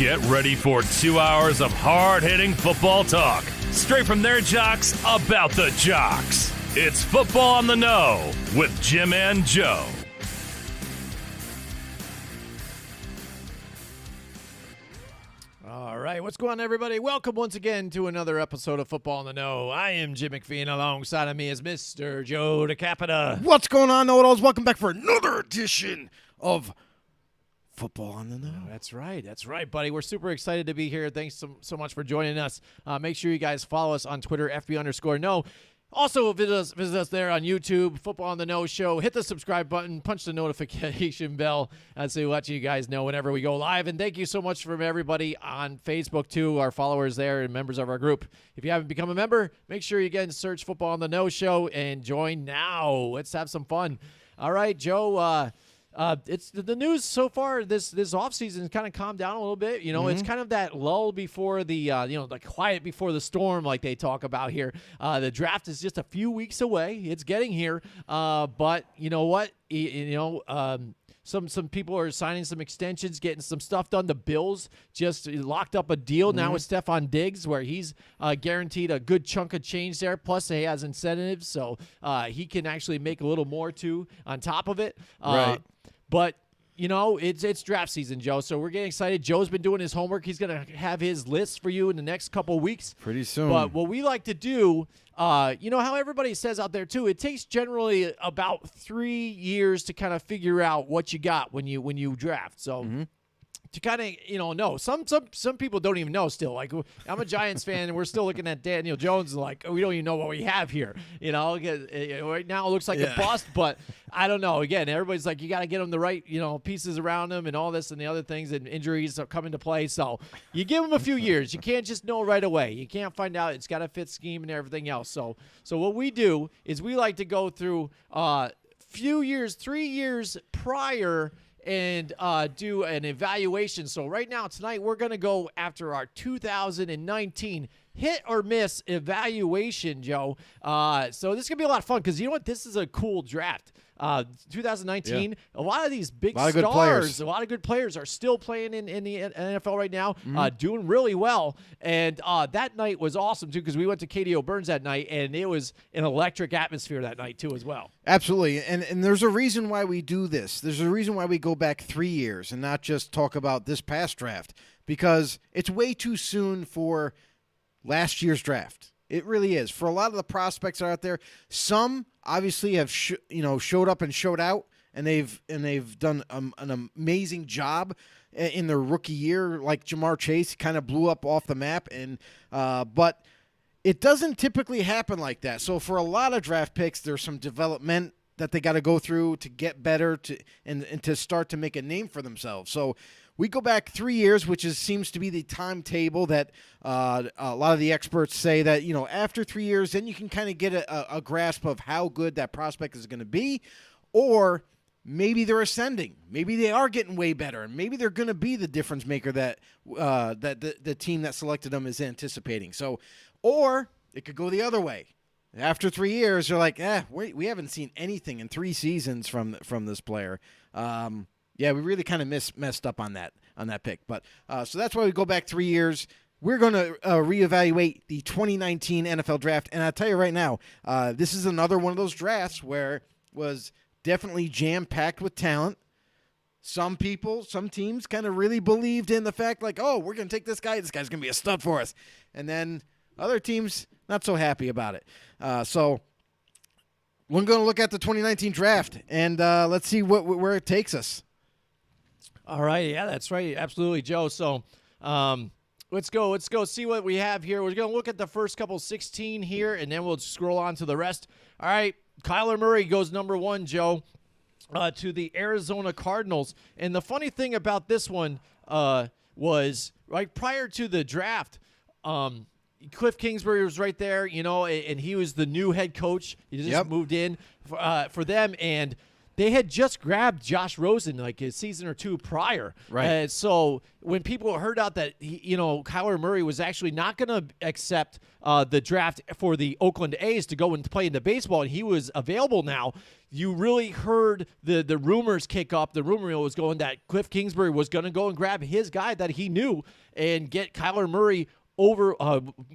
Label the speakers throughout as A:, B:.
A: Get ready for 2 hours of hard-hitting football talk, straight from their jocks about the jocks. It's Football on the Know with Jim and Joe.
B: All right, what's going on, everybody? Welcome once again to another episode of Football on the Know. I am Jim McPhee, alongside of me is Mr. Joe DeCapita.
C: What's going on, know-it-alls? Welcome back for another edition of Football on the Know.
B: That's right, buddy. We're super excited to be here. Thanks so much for joining us. Make sure you guys follow us on Twitter, FB_Know. Also, visit us there on YouTube, Football on the Know Show. Hit the subscribe button, punch the notification bell, and so we'll let you guys know whenever we go live. And thank you so much from everybody on Facebook, too, our followers there and members of our group. If you haven't become a member, make sure you again search Football on the Know Show and join now. Let's have some fun. All right, Joe, it's the news so far this offseason kind of calmed down a little bit. You know, It's kind of that lull before the, the quiet before the storm like they talk about here. The draft is just a few weeks away. It's getting here. But you know what? Some people are signing some extensions, getting some stuff done. The Bills just locked up a deal now with Stephon Diggs where he's guaranteed a good chunk of change there. Plus, he has incentives, so he can actually make a little more, too, on top of it.
C: Right.
B: But, it's draft season, Joe, so we're getting excited. Joe's been doing his homework. He's going to have his list for you in the next couple weeks.
C: Pretty soon.
B: But what we like to do, how everybody says out there, too, it takes generally about 3 years to kind of figure out what you got when you draft. So to kind of, know. Some people don't even know still. Like, I'm a Giants fan, and we're still looking at Daniel Jones and like, we don't even know what we have here. Right now it looks like a bust, but I don't know. Again, everybody's like, you got to get him the right, pieces around him and all this and the other things, and injuries are coming to play. So you give him a few years. You can't just know right away. You can't find out. It's got to fit scheme and everything else. So what we do is we like to go through few years, 3 years prior, and do an evaluation. So right now, tonight, we're going to go after our 2019 hit or miss evaluation, Joe. So this is going to be a lot of fun because you know what? This is a cool draft. 2019, a lot of these big stars, a lot of good players are still playing in the NFL right now, doing really well. And that night was awesome, too, because we went to Katie O'Byrne's that night, and it was an electric atmosphere that night, too, as well.
C: Absolutely. And there's a reason why we do this. There's a reason why we go back 3 years and not just talk about this past draft, because it's way too soon for last year's draft. It really is. For a lot of the prospects out there, some obviously have showed up and showed out, and they've done an amazing job in their rookie year. Like Jamar Chase, kind of blew up off the map, and but it doesn't typically happen like that. So for a lot of draft picks, there's some development that they got to go through to get better and to start to make a name for themselves. So we go back 3 years, which seems to be the timetable that a lot of the experts say that, after 3 years, then you can kind of get a grasp of how good that prospect is going to be, or maybe they're ascending. Maybe they are getting way better, and maybe they're going to be the difference maker that the team that selected them is anticipating. So, or it could go the other way. After 3 years, they're like, we haven't seen anything in 3 seasons from this player. Yeah, we really kind of messed up on that pick. But so that's why we go back 3 years. We're going to reevaluate the 2019 NFL draft. And I'll tell you right now, this is another one of those drafts where it was definitely jam-packed with talent. Some teams kind of really believed in the fact like, oh, we're going to take this guy. This guy's going to be a stud for us. And then other teams not so happy about it. So we're going to look at the 2019 draft, and let's see where it takes us.
B: All right, yeah, that's right, absolutely, Joe. So, let's go see what we have here. We're going to look at the first couple 16 here, and then we'll scroll on to the rest. All right, Kyler Murray goes number 1, Joe, to the Arizona Cardinals. And the funny thing about this one was right prior to the draft, Cliff Kingsbury was right there, and he was the new head coach. He just moved in for them, and they had just grabbed Josh Rosen like a season or two prior.
C: Right.
B: And so when people heard out that, Kyler Murray was actually not going to accept the draft for the Oakland A's to go and play into baseball, and he was available now, you really heard the rumors kick up. The rumor mill was going that Cliff Kingsbury was going to go and grab his guy that he knew and get Kyler Murray over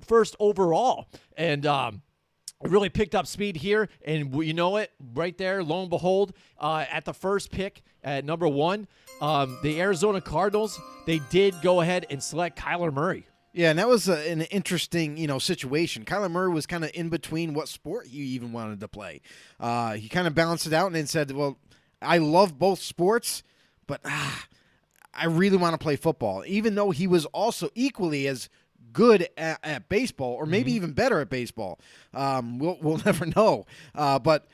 B: first overall. And really picked up speed here, and you know it, right there, lo and behold, at the first pick at number 1, the Arizona Cardinals, they did go ahead and select Kyler Murray.
C: Yeah, and that was an interesting, situation. Kyler Murray was kind of in between what sport he even wanted to play. He kind of balanced it out and then said, well, I love both sports, but I really want to play football, even though he was also equally as good at baseball, or maybe even better at baseball. We'll never know. But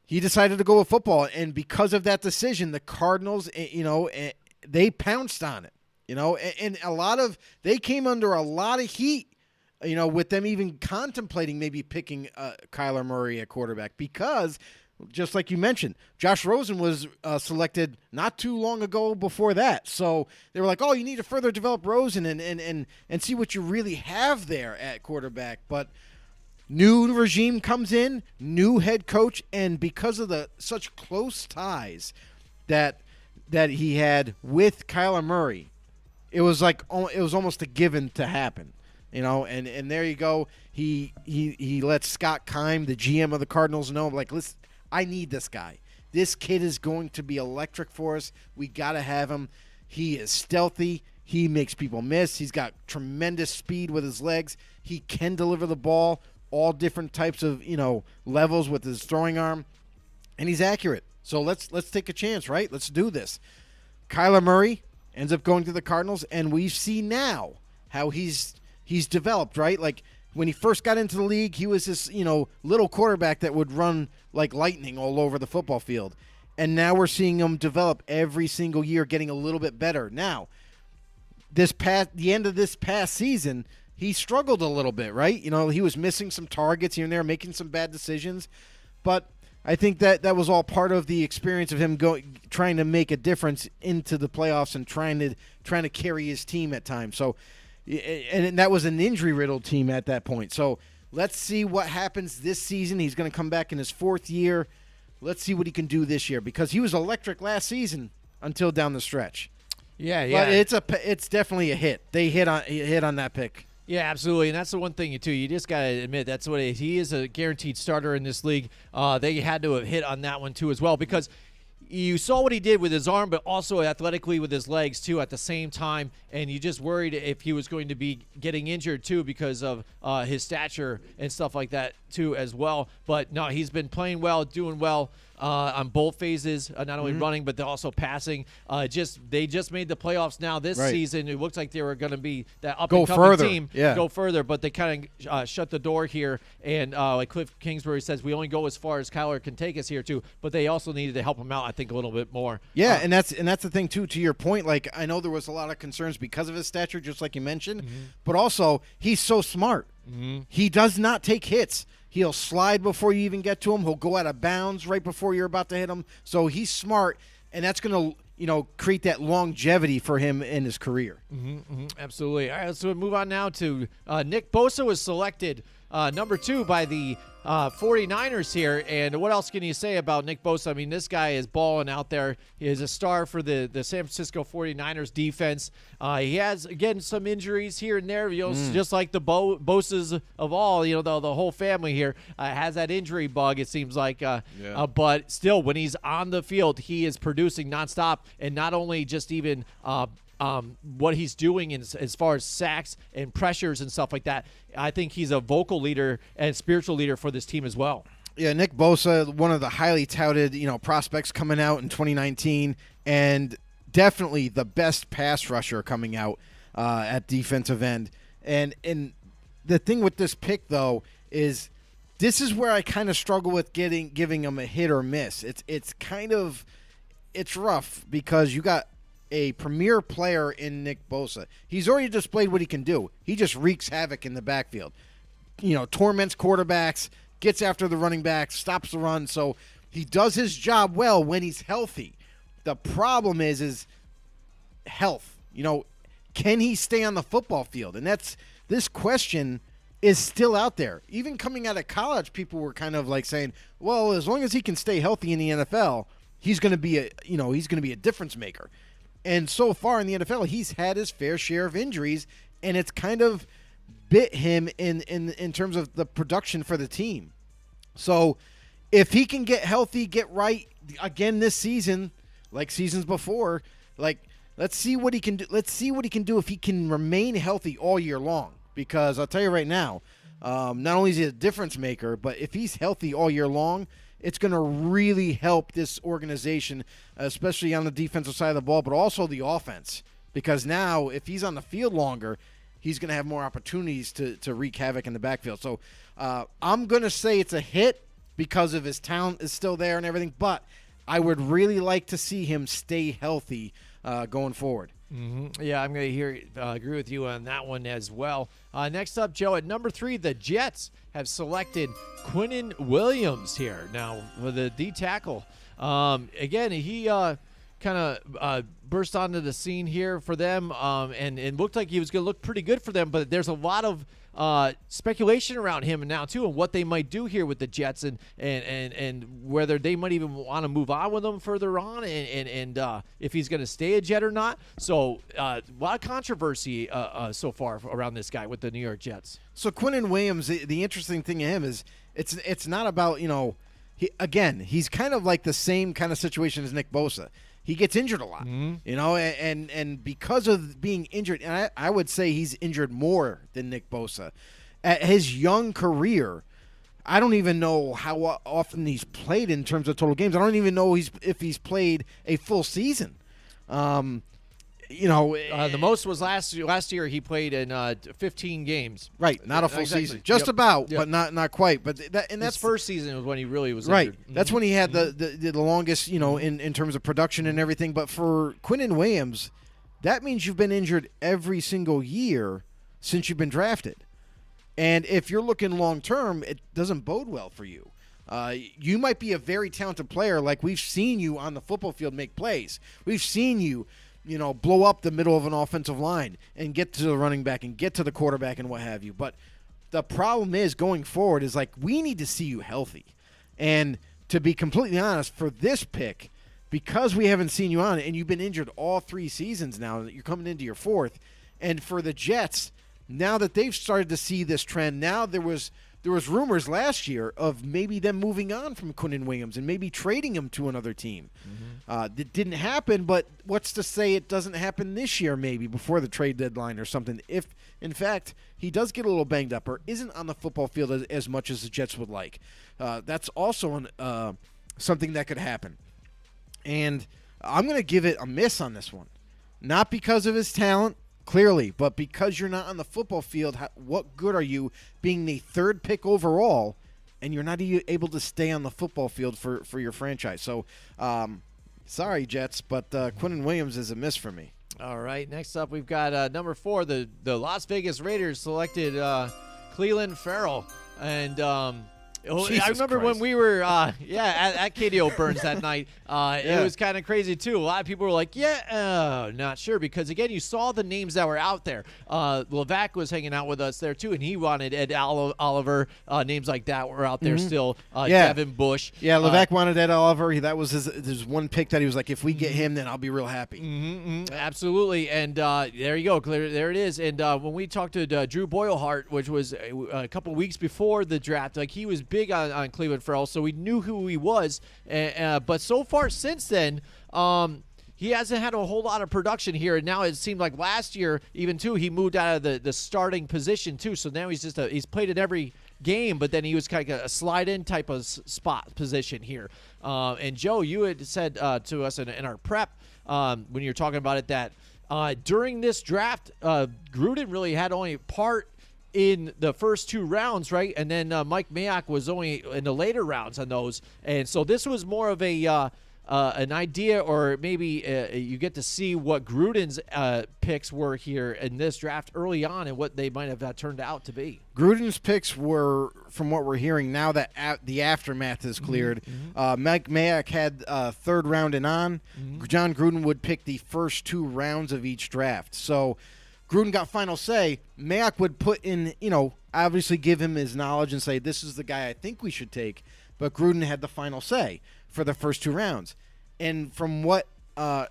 C: he decided to go with football, and because of that decision, the Cardinals, they pounced on it. And they came under a lot of heat, with them even contemplating maybe picking Kyler Murray at quarterback, because just like you mentioned, Josh Rosen was selected not too long ago before that. So they were like, oh, you need to further develop Rosen and see what you really have there at quarterback. But new regime comes in, new head coach, and because of the such close ties that he had with Kyler Murray, it was almost a given to happen. And there you go. He let Scott Keim, the GM of the Cardinals, know, like, listen, I need this guy. This kid is going to be electric for us. We got to have him. He is stealthy. He makes people miss. He's got tremendous speed with his legs. He can deliver the ball all different types of, levels with his throwing arm. And he's accurate. So let's take a chance, right? Let's do this. Kyler Murray ends up going to the Cardinals, and we see now how he's developed, right? Like, when he first got into the league, he was this, little quarterback that would run like lightning all over the football field. And now we're seeing him develop every single year, getting a little bit better. Now, the end of this past season, he struggled a little bit, right? He was missing some targets here and there, making some bad decisions. But I think that was all part of the experience of him trying to make a difference into the playoffs and trying to carry his team at times. So, and that was an injury-riddled team at that point. So let's see what happens this season. He's going to come back in his 4th year. Let's see what he can do this year, because he was electric last season until down the stretch.
B: Yeah.
C: But it's definitely a hit. They hit on that pick.
B: Yeah, absolutely, and that's the one thing too. You just gotta admit that's what he is, a guaranteed starter in this league. They had to have hit on that one too as well, because you saw what he did with his arm, but also athletically with his legs too at the same time. And you just worried if he was going to be getting injured too because of his stature and stuff like that too as well. But no, he's been playing well, doing well on both phases, not only running but also passing. They just made the playoffs now this season. It looked like they were going to be that up and coming team, go further, but they kind of shut the door here. And like Cliff Kingsbury says, we only go as far as Kyler can take us here too. But they also needed to help him out, I think, a little bit more.
C: Yeah, and that's the thing too. To your point, like, I know there was a lot of concerns because of his stature, just like you mentioned, but also he's so smart. He does not take hits. He'll slide before you even get to him. He'll go out of bounds right before you're about to hit him. So he's smart, and that's going to create that longevity for him in his career.
B: Absolutely. All right, let's move on now to Nick Bosa was selected number 2 by the 49ers here. And what else can you say about Nick Bosa? I mean, this guy is balling out there. He is a star for the San Francisco 49ers defense. He has, again, some injuries here and there, just like the Bosas of all, the whole family here has that injury bug, it seems like. But still, when he's on the field, he is producing nonstop, and not only just even what he's doing as far as sacks and pressures and stuff like that. I think he's a vocal leader and spiritual leader for this team as well.
C: Yeah, Nick Bosa, one of the highly touted, prospects coming out in 2019, and definitely the best pass rusher coming out at defensive end. And the thing with this pick, though, is this is where I kind of struggle with giving him a hit or miss. It's rough because you got a premier player in Nick Bosa. He's already displayed what he can do. He just wreaks havoc in the backfield. Torments quarterbacks, gets after the running backs, stops the run. So He does his job well when he's healthy. The problem is health. Can he stay on the football field? And this question is still out there. Even coming out of college, people were kind of like saying, well, as long as he can stay healthy in the NFL, he's going to be a difference maker. And so far in the NFL, he's had his fair share of injuries, and it's kind of bit him in terms of the production for the team. So if he can get healthy, get right again this season, like seasons before, let's see what he can do. Let's see what he can do if he can remain healthy all year long. Because I'll tell you right now, not only is he a difference maker, but if he's healthy all year long, it's going to really help this organization, especially on the defensive side of the ball, but also the offense. Because now, if he's on the field longer, he's going to have more opportunities to wreak havoc in the backfield. So I'm going to say it's a hit because of his talent is still there and everything, but I would really like to see him stay healthy going forward.
B: Mm-hmm. Yeah, I'm going to agree with you on that one as well. Next up, Joe, at number 3, the Jets have selected Quinnen Williams here now for the D tackle. Again, he kind of burst onto the scene here for them, and it looked like he was going to look pretty good for them. But there's a lot of speculation around him now too, and what they might do here with the Jets, and whether they might even want to move on with him further on, and if he's going to stay a Jet or not. So a lot of controversy so far around this guy with the New York Jets.
C: So Quinnen Williams, the interesting thing of him is it's not about he's kind of like the same kind of situation as Nick Bosa. He gets injured a lot, and because of being injured, and I would say he's injured more than Nick Bosa. At his young career, I don't even know how often he's played in terms of total games. I don't even know if he's played a full season.
B: The most was last year. He played in 15 games.
C: Right, not a full
B: exactly.
C: season, just about,
B: Yep.
C: but not quite. But that's
B: his first season was when he really was
C: right.
B: injured.
C: That's when he had the longest, in terms of production and everything. But for Quinnen Williams, that means you've been injured every single year since you've been drafted. And if you're looking long term, it doesn't bode well for you. You might be a very talented player, like we've seen you on the football field make plays. We've seen you blow up the middle of an offensive line and get to the running back and get to the quarterback and what have you. But the problem is going forward is we need to see you healthy. And to be completely honest, for this pick, because we haven't seen you on it and you've been injured all 3 seasons now, you're coming into your 4th. And for the Jets, now that they've started to see this trend, now there was rumors last year of maybe them moving on from Quinnen Williams and maybe trading him to another team. That didn't happen, but what's to say it doesn't happen this year maybe before the trade deadline or something if, in fact, he does get a little banged up or isn't on the football field as much as the Jets would like. That's also something that could happen. And I'm going to give it a miss on this one. Not because of his talent, clearly, but because you're not on the football field, what good are you being the 3rd pick overall and you're not able to stay on the football field for your franchise? So, sorry, Jets, but Quinnen Williams is a miss for me.
B: All right, next up we've got number 4, the Las Vegas Raiders selected Clelin Ferrell. And I remember when we were at KDO Burns that night. It was kind of crazy too. A lot of people were like, not sure, because again, you saw the names that were out there. Levac was hanging out with us there too, and he wanted Ed Oliver. Names like that were out there still. Devin Bush.
C: Yeah, Levac wanted Ed Oliver. That was his one pick that he was like, if we get him, then I'll be real happy.
B: Absolutely, and there you go. There it is. And when we talked to Drew Boyleheart, which was a couple weeks before the draft, he was big on Clelin Ferrell, so we knew who he was. But so far since then, he hasn't had a whole lot of production here, and now it seemed like last year, even too, he moved out of the starting position too. So now he's played in every game, but then he was kind of a slide-in type of spot position here. And Joe, you had said to us in our prep when you were talking about it that during this draft, Gruden really had only part in the first 2 rounds, right? And then Mike Mayock was only in the later rounds on those. And so this was more of a an idea, or maybe you get to see what Gruden's picks were here in this draft early on and what they might have turned out to be.
C: Gruden's picks were, from what we're hearing now that the aftermath is cleared, Mike Mayock had third round and on. John Gruden would pick the first 2 rounds of each draft. So Gruden got final say. Mayock would put in, obviously give him his knowledge and say, this is the guy I think we should take. But Gruden had the final say for the first 2 rounds. And from what the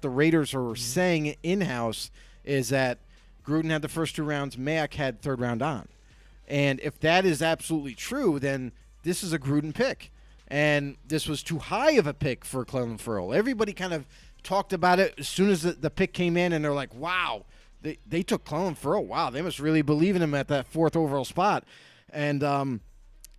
C: Raiders are saying in-house is that Gruden had the first 2 rounds, Mayock had third round on. And if that is absolutely true, then this is a Gruden pick. And this was too high of a pick for Clelin Ferrell. Everybody kind of talked about it as soon as the pick came in, and they're like, wow, they took Clelin Ferrell. Wow, they must really believe in him at that 4th overall spot. And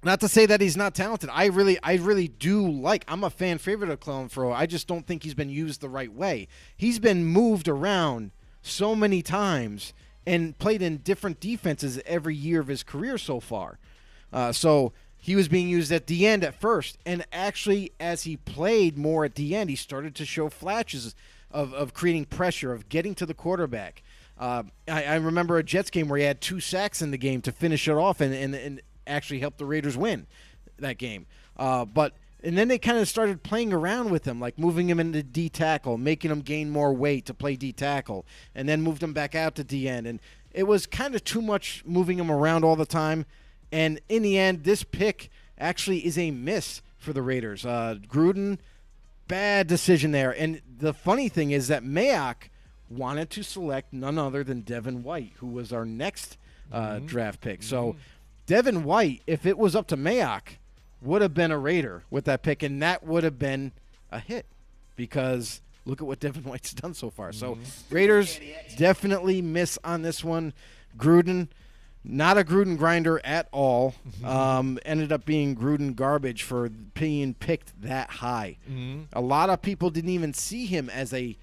C: not to say that he's not talented. I really do like. I'm a fan favorite of Clelin Ferrell. I just don't think he's been used the right way. He's been moved around so many times and played in different defenses every year of his career so far. So he was being used at the end at first, and actually as he played more at the end, he started to show flashes of creating pressure, of getting to the quarterback. I remember a Jets game where he had 2 sacks in the game to finish it off and actually helped the Raiders win that game. And then they kind of started playing around with him, like moving him into D tackle, making him gain more weight to play D tackle, and then moved him back out to D end. And it was kind of too much moving him around all the time. And in the end, this pick actually is a miss for the Raiders. Gruden, bad decision there. And the funny thing is that Mayock wanted to select none other than Devin White, who was our next draft pick. So Devin White, if it was up to Mayock, would have been a Raider with that pick, and that would have been a hit because look at what Devin White's done so far. So Raiders definitely miss on this one. Gruden, not a Gruden grinder at all. Ended up being Gruden garbage for being picked that high. A lot of people didn't even see him as a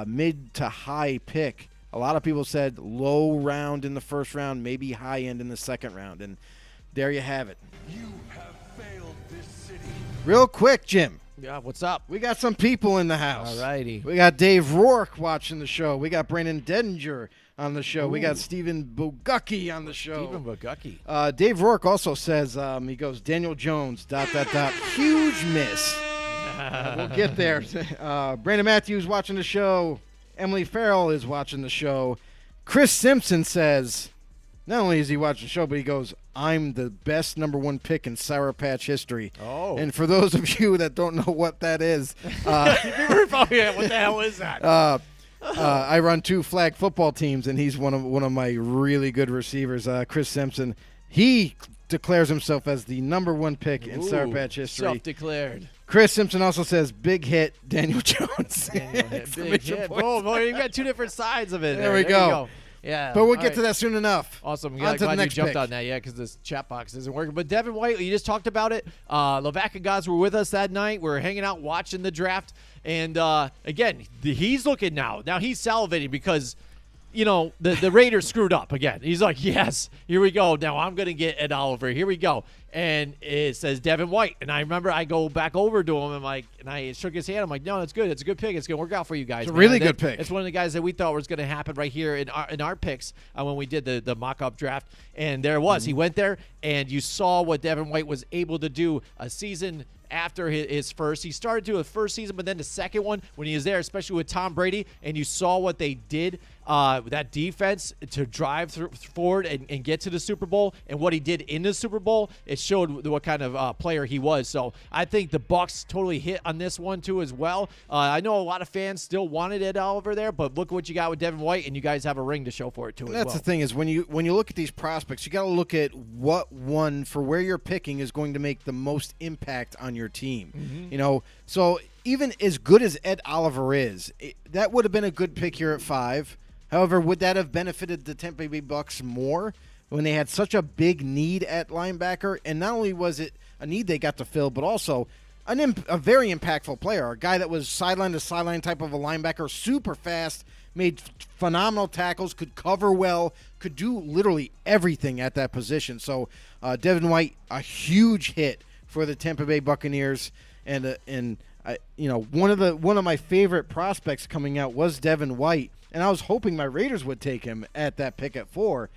C: mid to high pick. A lot of people said low round in the first round, maybe high end in the second round. And there you have it.
D: You have failed this city.
C: Real quick, Jim.
B: Yeah, what's up?
C: We got some people in the house.
B: All righty.
C: We got Dave Rourke watching the show. We got Brandon Dedinger on the show. We got Stephen Bogucki on the show.
B: Stephen Bogucki.
C: Dave Rourke also says, he goes, Daniel Jones, ... Huge miss. We'll get there. Brandon Matthews watching the show. Emily Farrell is watching the show. Chris Simpson says, not only is he watching the show, but he goes, I'm the best number 1 pick in Sour Patch history.
B: Oh.
C: And for those of you that don't know what that is,
B: what the hell is that?
C: I run 2 flag football teams, and he's one of my really good receivers, Chris Simpson. He declares himself as the number 1 pick in Sour Patch history.
B: Self-declared.
C: Chris Simpson also says, big hit, Daniel Jones.
B: Big hit. Oh, you got 2 different sides of it.
C: There we go.
B: Yeah.
C: But we'll get to that soon enough.
B: Awesome.
C: On
B: Yeah,
C: to the
B: glad you
C: next
B: jumped
C: pick.
B: on that, because this chat box isn't working. But Devin White, you just talked about it. Levac and guys were with us that night. We were hanging out watching the draft. And, again, he's looking now. Now he's salivating because, the Raiders screwed up again. He's like, yes, here we go. Now I'm going to get Ed Oliver. Here we go. And it says Devin White. And I remember I go back over to him and I shook his hand. I'm like, no, that's good. It's a good pick. It's going to work out for you guys.
C: It's a really
B: man.
C: good pick.
B: It's one of the guys that we thought was going to happen right here in our picks when we did the mock-up draft. And there it was. He went there, and you saw what Devin White was able to do a season after his first. He started to the first season, but then the second one when he was there, especially with Tom Brady, and you saw what they did, that defense to drive forward and get to the Super Bowl, and what he did in the Super Bowl, it showed what kind of player he was. So I think the Bucs totally hit on this one too as well. I know a lot of fans still wanted Ed Oliver there, but look what you got with Devin White, and you guys have a ring to show for it too.
C: That's the thing is when you look at these prospects, you got to look at what one for where you're picking is going to make the most impact on your team. So even as good as Ed Oliver is, that would have been a good pick here at 5. However, would that have benefited the Tampa Bay Bucs more when they had such a big need at linebacker? And not only was it a need they got to fill, but also, a very impactful player, a guy that was sideline to sideline type of a linebacker, super fast, made phenomenal tackles, could cover well, could do literally everything at that position. So Devin White, a huge hit for the Tampa Bay Buccaneers, and one of my favorite prospects coming out was Devin White, and I was hoping my Raiders would take him at that pick at 4.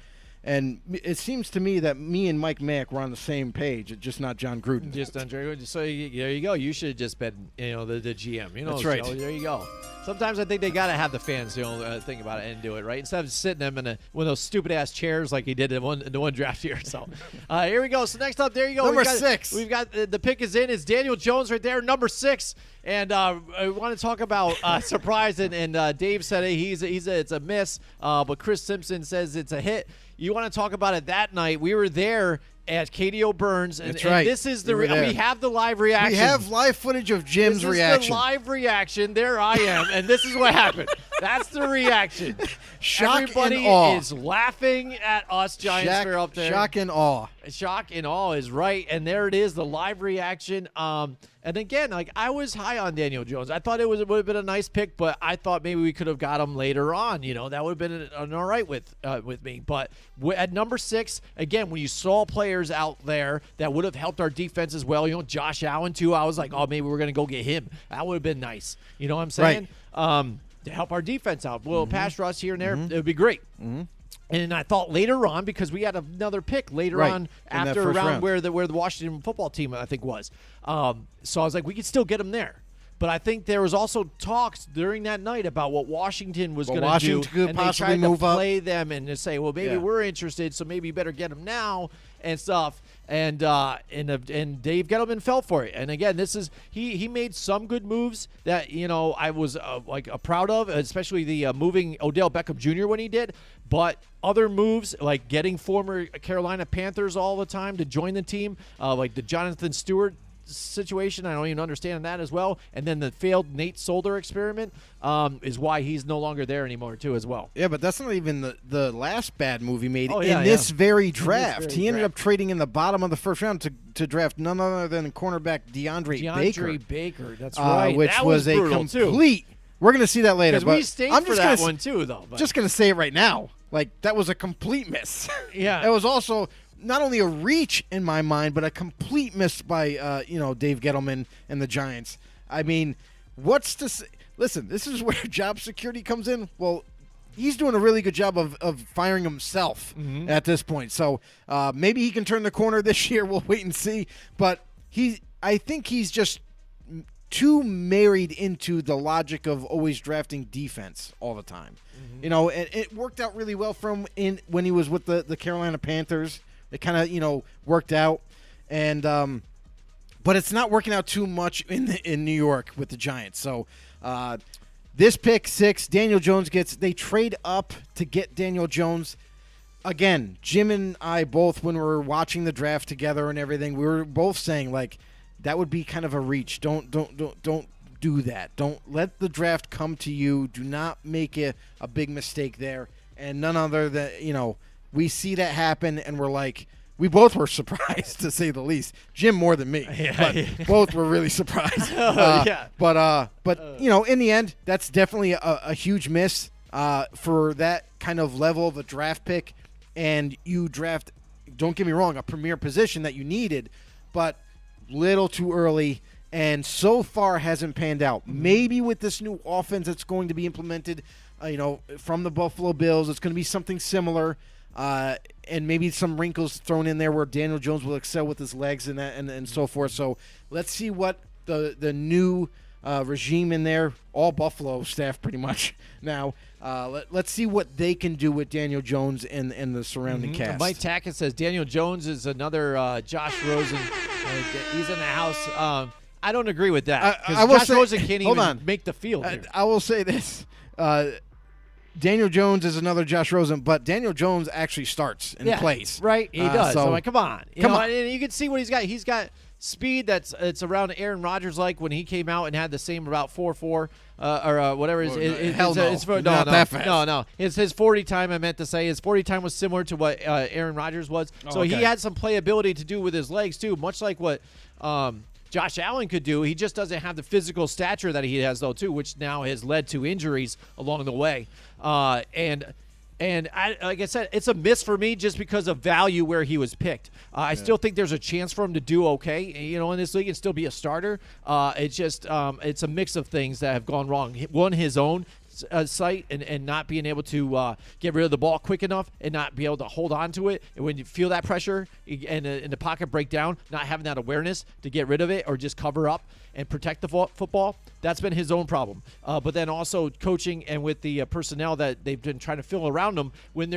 C: And it seems to me that me and Mike Mack were on the same page, just not John Gruden.
B: Just Andre. So there you go. You should have just been, the GM.
C: That's right.
B: So there you go. Sometimes I think they got to have the fans, think about it and do it, right? Instead of sitting them in one of those stupid ass chairs like he did in the one draft year. So here we go. So next up, there you go.
C: Number 6.
B: We've got the pick is in. It's Daniel Jones right there, number 6. And I want to talk about surprise. And Dave said it's a miss, but Chris Simpson says it's a hit. You want to talk about it that night? We were there at Katie O'Byrne's, and,
C: That's right.
B: and this is
C: we
B: have the live reaction.
C: We have live footage of Jim's reaction.
B: This is the live reaction. There I am, and this is what happened. That's the reaction.
C: Shock
B: Everybody
C: and awe.
B: is laughing at us Giants fans up there.
C: Shock and awe.
B: Shock and awe is right, and there it is, the live reaction. And again, I was high on Daniel Jones. I thought it would have been a nice pick, but I thought maybe we could have got him later on. That would have been an all right with me. But at number 6, again, when you saw players out there that would have helped our defense as well, Josh Allen too. I was like, oh, maybe we're gonna go get him. That would have been nice. You know what I'm saying?
C: Right.
B: To help our defense out, pass rush here and there, it would be great. Mm-hmm. And I thought later on, because we had another pick later on after around where the Washington football team I think was. So I was like, we could still get him there. But I think there was also talks during that night about what Washington was going to do,
C: could
B: and
C: possibly
B: they tried
C: move
B: to
C: up.
B: play them and to say, well, maybe we're interested, so maybe you better get him now and stuff. And Dave Gettleman fell for it. And again, this is he made some good moves that I was proud of, especially the moving Odell Beckham Jr. when he did. But other moves like getting former Carolina Panthers all the time to join the team, like the Jonathan Stewart situation, I don't even understand that as well. And then the failed Nate Solder experiment is why he's no longer there anymore too as well.
C: Yeah, but that's not even the last bad move he made
B: in
C: this very draft. He ended
B: draft.
C: up trading in the bottom of the first round to draft none other than cornerback DeAndre
B: Baker. That's right.
C: Which
B: that
C: was a complete.
B: too.
C: We're going to see that later.
B: Because
C: but
B: we stayed
C: I'm
B: for
C: just
B: that
C: gonna,
B: one too, though. But.
C: Just going to say it right now. That was a complete miss.
B: Yeah.
C: It was also not only a reach in my mind, but a complete miss by Dave Gettleman and the Giants. I mean, what's to say? Listen, this is where job security comes in. Well, he's doing a really good job of firing himself at this point. So maybe he can turn the corner this year. We'll wait and see. But I think he's just too married into the logic of always drafting defense all the time. And it worked out really well for him when he was with the Carolina Panthers. It kind of, worked out. And but it's not working out too much in New York with the Giants. So this pick 6, Daniel Jones they trade up to get Daniel Jones. Again, Jim and I both, when we were watching the draft together and everything, we were both saying, that would be kind of a reach. Don't do that. Don't let the draft come to you. Do not make a big mistake there. And none other than, we see that happen, and we're like, we both were surprised, to say the least. Jim more than me, but both were really surprised. But in the end, that's definitely a huge miss for that kind of level of a draft pick. And you draft, don't get me wrong, a premier position that you needed, but little too early. And so far hasn't panned out. Maybe with this new offense that's going to be implemented, from the Buffalo Bills, it's going to be something similar. And maybe some wrinkles thrown in there where Daniel Jones will excel with his legs and that and so forth. So let's see what the new regime in there, all Buffalo staff pretty much now. Let's see what they can do with Daniel Jones and the surrounding cast.
B: Mike Tackett says Daniel Jones is another Josh Rosen. He's in the house. I don't agree with that.
C: I will
B: Josh
C: say,
B: Rosen can't
C: hold
B: even
C: on.
B: make the field here.
C: I will say this. Daniel Jones is another Josh Rosen, but Daniel Jones actually starts and plays.
B: Right, he does. So come on.
C: Come on.
B: And you can see what he's got. He's got speed it's around Aaron Rodgers like when he came out and had the same about 4.4 or whatever.
C: Not that fast.
B: No. His 40 time, I meant to say. His 40 time was similar to what Aaron Rodgers was. So he had some playability to do with his legs too, much like what Josh Allen could do. He just doesn't have the physical stature that he has, though, too, which now has led to injuries along the way. And like I said, it's a miss for me just because of value where he was picked. I still think there's a chance for him to do okay, in this league and still be a starter. It's just it's a mix of things that have gone wrong. One, his own sight and not being able to get rid of the ball quick enough and not be able to hold on to it. And when you feel that pressure and the pocket break down, not having that awareness to get rid of it or just cover up and protect the football, that's been his own problem. But then also coaching and with the personnel that they've been trying to fill around them, when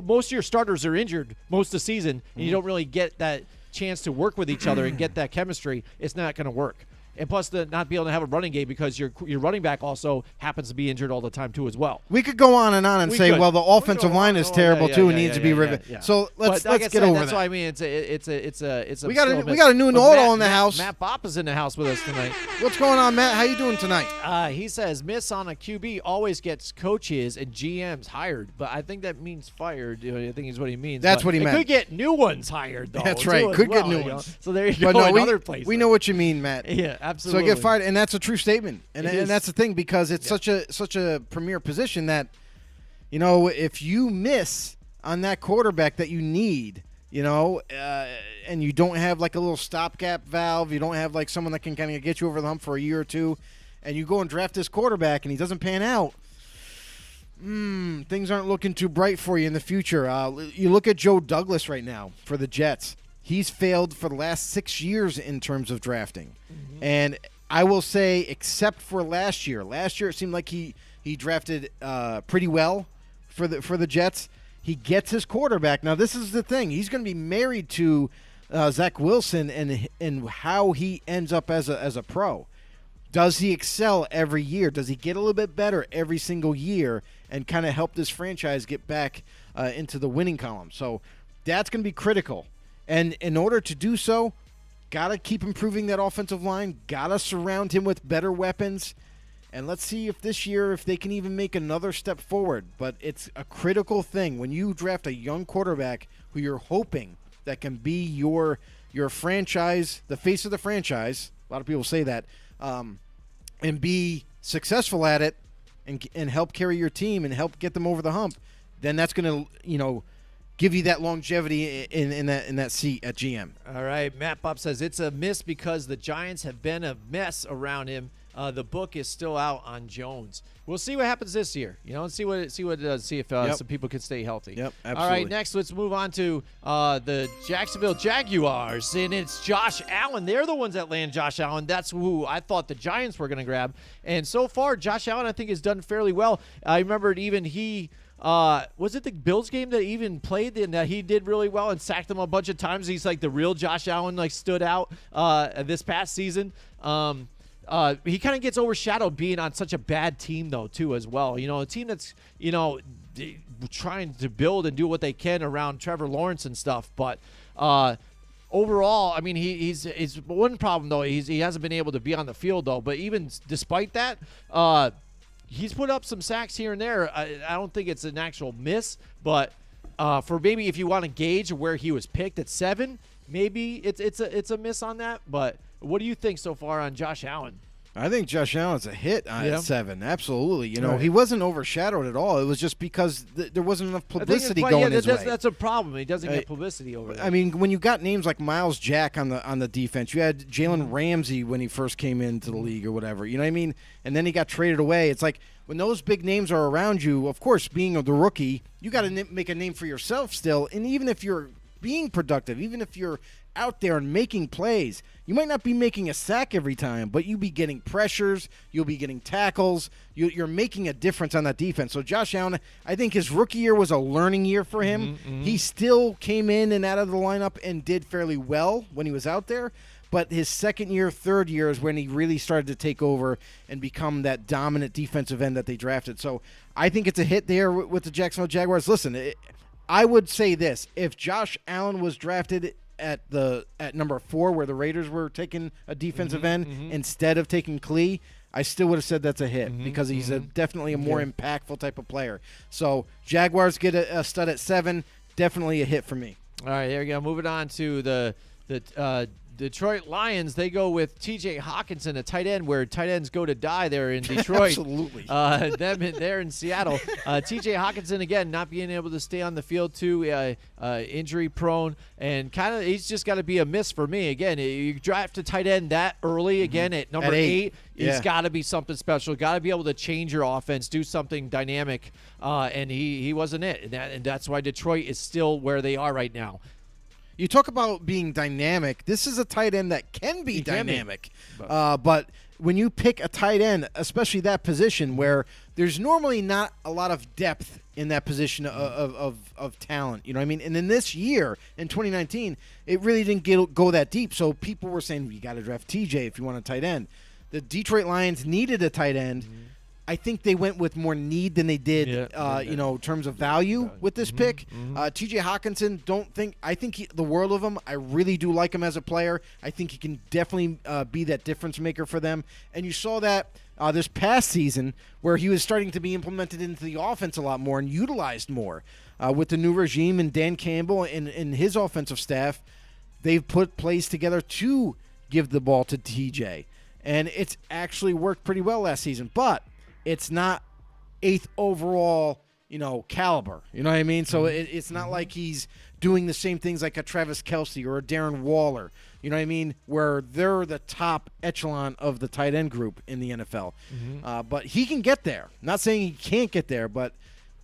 B: most of your starters are injured most of the season and you don't really get that chance to work with each other and get that chemistry, it's not going to work. And plus, not be able to have a running game because your running back also happens to be injured all the time too as well.
C: We could go on and say, well, the offensive line is terrible too and needs to be riveted. So let's get over that.
B: That's what I mean. It's a.
C: We got a new know-it-all in the house.
B: Matt Bopp is in the house with us tonight.
C: What's going on, Matt? How you doing tonight?
B: He says miss on a QB always gets coaches and GMs hired, but I think that means fired. I think is what he means.
C: That's what he meant.
B: Could get new ones hired though.
C: That's right. Could get new ones.
B: So there you go. In other places.
C: We know what you mean, Matt.
B: Yeah, absolutely.
C: So get fired, and that's a true statement, and that's the thing because it's such a premier position that, if you miss on that quarterback that you need, and you don't have like a little stopgap valve, you don't have like someone that can kind of get you over the hump for a year or two, and you go and draft this quarterback and he doesn't pan out. Things aren't looking too bright for you in the future. You look at Joe Douglas right now for the Jets. He's failed for the last 6 years in terms of drafting, and I will say, except for last year. Last year, it seemed like he drafted pretty well for the Jets. He gets his quarterback. Now, this is the thing. He's going to be married to Zach Wilson and how he ends up as a pro. Does he excel every year? Does he get a little bit better every single year and kind of help this franchise get back into the winning column? So that's going to be critical. And in order to do so, got to keep improving that offensive line. Got to surround him with better weapons. And let's see if this year, if they can even make another step forward. But it's a critical thing when you draft a young quarterback who you're hoping that can be your franchise, the face of the franchise. A lot of people say that. And be successful at it and help carry your team and help get them over the hump. Then that's going to, give you that longevity in that seat at GM.
B: All right, Matt Bopp says it's a miss because the Giants have been a mess around him. The book is still out on Jones. We'll see what happens this year. See if some people can stay healthy.
C: Yep, absolutely.
B: All right, next let's move on to the Jacksonville Jaguars, and it's Josh Allen. They're the ones that land Josh Allen. That's who I thought the Giants were going to grab. And so far, Josh Allen I think has done fairly well. I remember even he. Was it the Bills game that even played and that he did really well and sacked them a bunch of times? He's like the real Josh Allen, stood out this past season. He kind of gets overshadowed being on such a bad team though too as well. A team that's trying to build and do what they can around Trevor Lawrence and stuff, but overall, I mean, he's one problem though. He hasn't been able to be on the field though. But even despite that, he's put up some sacks here and there. I don't think it's an actual miss, but for maybe if you want to gauge where he was picked at 7, maybe it's a miss on that. But what do you think so far on Josh Allen?
C: I think Josh Allen's a hit at 7. Absolutely.
B: Right.
C: He wasn't overshadowed at all. It was just because there wasn't enough publicity going his way.
B: That's a problem. He doesn't get publicity over that.
C: I mean, when you got names like Miles Jack on the defense, you had Jalen Ramsey when he first came into the league or whatever. You know what I mean? And then he got traded away. It's like when those big names are around you, of course, being the rookie, you got to make a name for yourself still. And even if you're being productive, even if you're out there and making plays, you might not be making a sack every time, but you'll be getting pressures, you'll be getting tackles, you're making a difference on that defense. So Josh Allen, I think his rookie year was a learning year for him. He still came in and out of the lineup and did fairly well when he was out there, but his second year, third year is when he really started to take over and become that dominant defensive end that they drafted. So I think it's a hit there with the Jacksonville Jaguars. Listen, I would say this. If Josh Allen was drafted at number 4 where the Raiders were taking a defensive end instead of taking Klee, I still would have said that's a hit because he's definitely a more impactful type of player. So Jaguars get a stud at 7, definitely a hit for me.
B: All right, there we go. Moving on to the Detroit Lions, they go with T.J. Hawkinson, a tight end, where tight ends go to die there in Detroit.
C: Absolutely.
B: There in Seattle. T.J. Hawkinson, again, not being able to stay on the field too, injury prone, and kind of he's just got to be a miss for me. Again, you draft a tight end that early, again, at number
C: At 8.
B: he's got to be something special, got to be able to change your offense, do something dynamic, and he wasn't it. And that's why Detroit is still where they are right now.
C: You talk about being dynamic. This is a tight end that can be dynamic. But when you pick a tight end, especially that position where there's normally not a lot of depth in that position of talent, you know what I mean? And in this year, in 2019, it really didn't go that deep. So people were saying, you got to draft TJ if you want a tight end. The Detroit Lions needed a tight end. I think they went with more need than they did, in terms of value with this pick. T.J. Hawkinson, I think the world of him. I really do like him as a player. I think he can definitely be that difference maker for them. And you saw that this past season where he was starting to be implemented into the offense a lot more and utilized more with the new regime and Dan Campbell and his offensive staff. They've put plays together to give the ball to T.J. And it's actually worked pretty well last season. But it's not 8th overall, caliber. You know what I mean? So it's not like he's doing the same things like a Travis Kelce or a Darren Waller. You know what I mean? Where they're the top echelon of the tight end group in the NFL. But he can get there. Not saying he can't get there, but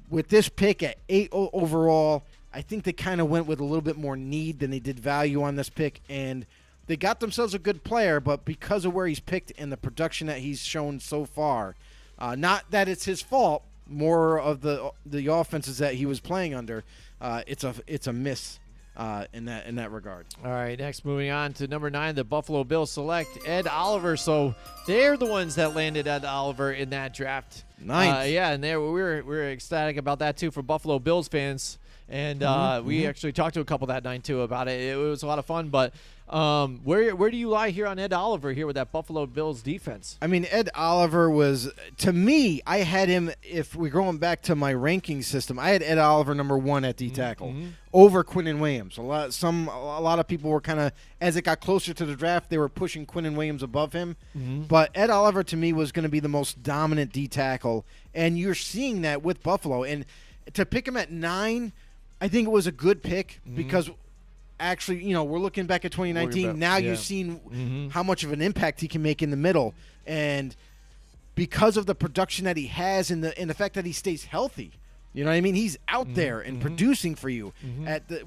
C: with this pick at 8 overall, I think they kind of went with a little bit more need than they did value on this pick. And they got themselves a good player, but because of where he's picked and the production that he's shown so far, not that it's his fault. More of the offenses that he was playing under, it's a miss in that regard.
B: All right, next moving on to number 9, the Buffalo Bills select Ed Oliver. So they're the ones that landed Ed Oliver in that draft.
C: Nice.
B: And we're ecstatic about that too for Buffalo Bills fans. And we actually talked to a couple that night too about it. It was a lot of fun, but. Where do you lie here on Ed Oliver here with that Buffalo Bills defense?
C: I mean, Ed Oliver was, to me, I had him, if we're going back to my ranking system, I had Ed Oliver number 1 at D tackle over Quinnen Williams. A lot of people were kind of, as it got closer to the draft, they were pushing Quinnen Williams above him. But Ed Oliver, to me, was going to be the most dominant D tackle, and you're seeing that with Buffalo. And to pick him at 9, I think it was a good pick because actually, we're looking back at 2019. Now you've seen how much of an impact he can make in the middle. And because of the production that he has and the fact that he stays healthy, you know what I mean? He's out there and producing for you.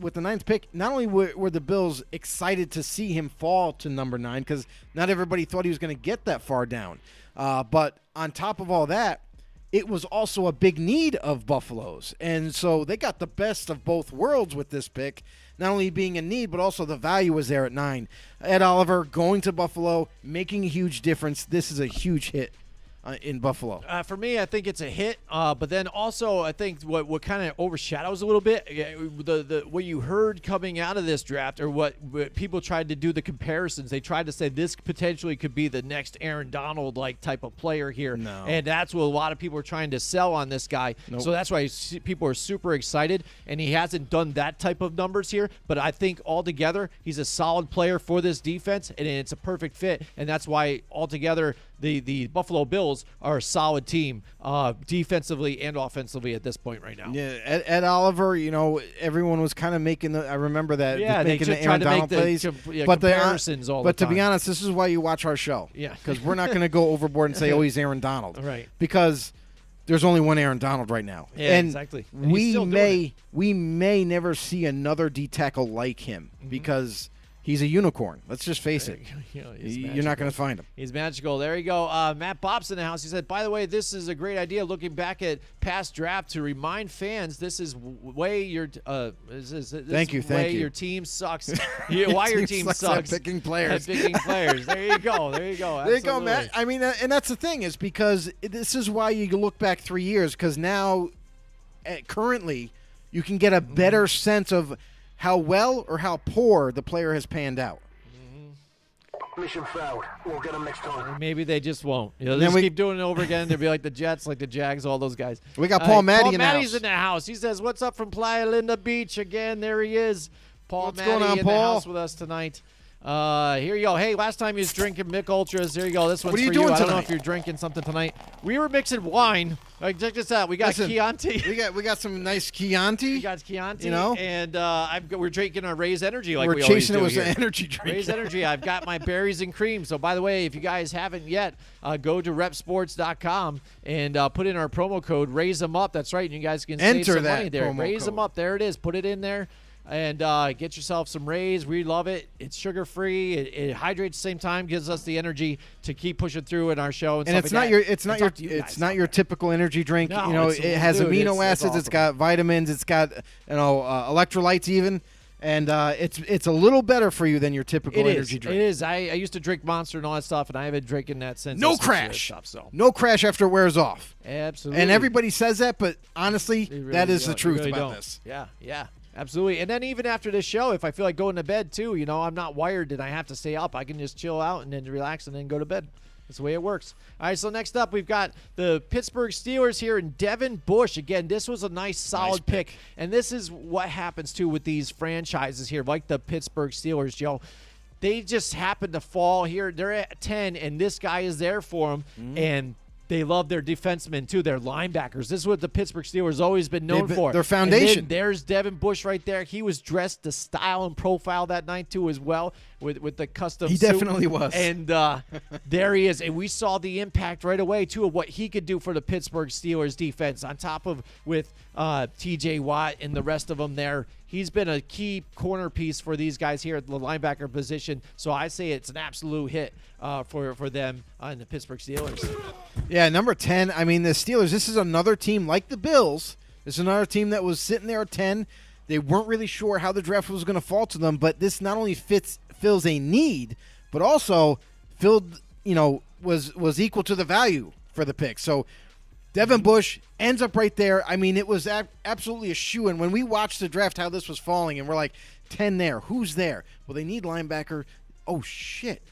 C: With the 9th pick, not only were the Bills excited to see him fall to number 9 because not everybody thought he was going to get that far down. But on top of all that, it was also a big need of Buffalo's. And so they got the best of both worlds with this pick. Not only being a need, but also the value was there at 9. Ed Oliver going to Buffalo, making a huge difference. This is a huge hit in Buffalo.
B: For me, I think it's a hit. But then also, I think what kind of overshadows a little bit what you heard coming out of this draft, or what people tried to do the comparisons. They tried to say this potentially could be the next Aaron Donald like type of player here, and that's what a lot of people are trying to sell on this guy. So that's why people are super excited. And he hasn't done that type of numbers here, but I think altogether he's a solid player for this defense, and it's a perfect fit. And that's why altogether the Buffalo Bills are a solid team defensively and offensively at this point right now.
C: Yeah, Ed Oliver, everyone was kind of making I remember that.
B: Yeah,
C: making
B: they
C: the Aaron Donald plays.
B: But comparisons all the time.
C: But to be honest, this is why you watch our show.
B: Yeah.
C: Because we're not going to go overboard and say, oh, he's Aaron Donald.
B: Right.
C: Because there's only one Aaron Donald right now.
B: Yeah,
C: and
B: exactly. And we
C: may never see another D tackle like him because he's a unicorn. Let's just face it. You're not going to find him.
B: He's magical. There you go. Matt Bopp's in the house. He said, by the way, this is a great idea looking back at past draft to remind fans this is way your
C: Thank you.
B: your team sucks. Why your team sucks.
C: At picking players.
B: There you go.
C: There you go, Matt. I mean, and that's the thing is because this is why you look back 3 years because now currently you can get a better sense of how well or how poor the player has panned out.
D: Mission failed. We'll get them next time.
B: Maybe they just won't. They'll just keep doing it over again. They'll be like the Jets, like the Jags, all those guys.
C: We got Paul Matty
B: Paul
C: in the house.
B: Matty's in the house. He says, what's up from Playa Linda Beach? Again, there he is. Paul
C: What's
B: Matty
C: going on,
B: in
C: Paul?
B: the house with us tonight. Here you go. Hey, last time you was drinking Mick Ultras. There you go. This one's
C: What are you
B: for
C: doing
B: you. I don't know
C: tonight?
B: if you're drinking something tonight. We were mixing wine. Like, check this out. We got
C: Listen,
B: Chianti.
C: We got some nice Chianti.
B: We got Chianti.
C: You know?
B: And we're drinking our Raise Energy like
C: We're
B: we always
C: chasing it
B: do
C: with
B: here.
C: an energy drink.
B: Raise Energy. I've got my berries and cream. So, by the way, if you guys haven't yet, go to repsports.com and put in our promo code, Raise Them Up. That's right. And you guys can save
C: Enter
B: some
C: that
B: money there.
C: promo
B: Raise Them
C: code.
B: Up. There it is. Put it in there. And get yourself some Rays. We love it. It's sugar-free. It hydrates at the same time, gives us the energy to keep pushing through in our show. And
C: And
B: stuff
C: it's
B: like
C: not
B: that.
C: your it's
B: And
C: not
B: talk
C: your
B: to you
C: it's
B: guys
C: not
B: out
C: your
B: there.
C: typical energy drink.
B: No,
C: you know,
B: it's-
C: it has
B: dude,
C: amino
B: it's
C: acids. It's
B: awesome.
C: got vitamins. It's got electrolytes even, and it's a little better for you than your typical
B: It is.
C: energy drink.
B: It is. I used to drink Monster and all that stuff, and I haven't drinking that since. I
C: No
B: switched to this
C: crash.
B: Stuff, so.
C: No crash after it wears off.
B: Absolutely.
C: And everybody says that, but honestly,
B: They really
C: that is
B: don't.
C: the truth
B: They really
C: about
B: don't.
C: this.
B: Yeah, absolutely. And then even after this show, if I feel like going to bed too, I'm not wired and I have to stay up. I can just chill out and then relax and then go to bed. That's the way it works. All right, so next up, we've got the Pittsburgh Steelers here and Devin Bush. Again, this was a nice, solid pick. And this is what happens, too, with these franchises here, like the Pittsburgh Steelers, Joe. They just happen to fall here. They're at 10, and this guy is there for them. And they love their defensemen, too, their linebackers. This is what the Pittsburgh Steelers always been known for.
C: their foundation.
B: And then there's Devin Bush right there. He was dressed to style and profile that night, too, as well, with the custom
C: He
B: suit.
C: definitely was.
B: And there he is. And we saw the impact right away, too, of what he could do for the Pittsburgh Steelers defense on top of with T.J. Watt and the rest of them there. He's been a key corner piece for these guys here at the linebacker position. So I say it's an absolute hit for them in the Pittsburgh Steelers.
C: Yeah, number 10. I mean, the Steelers, this is another team like the Bills. This is another team that was sitting there at 10. They weren't really sure how the draft was going to fall to them, but this not only fills a need, but also was equal to the value for the pick. So Devin Bush ends up right there. I mean, it was absolutely a shoo-in. When we watched the draft, how this was falling, and we're like, 10 there. Who's there? Well, they need linebacker. Oh, shit.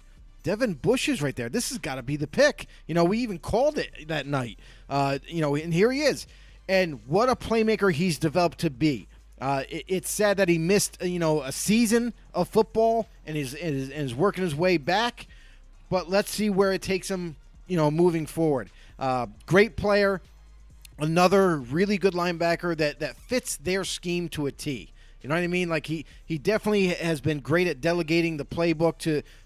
C: Devin Bush is right there. This has got to be the pick. We even called it that night. And here he is. And what a playmaker he's developed to be. It's sad that he missed, a season of football and is working his way back. But let's see where it takes him, moving forward. Great player. Another really good linebacker that fits their scheme to a T. You know what I mean? Like he definitely has been great at delegating the playbook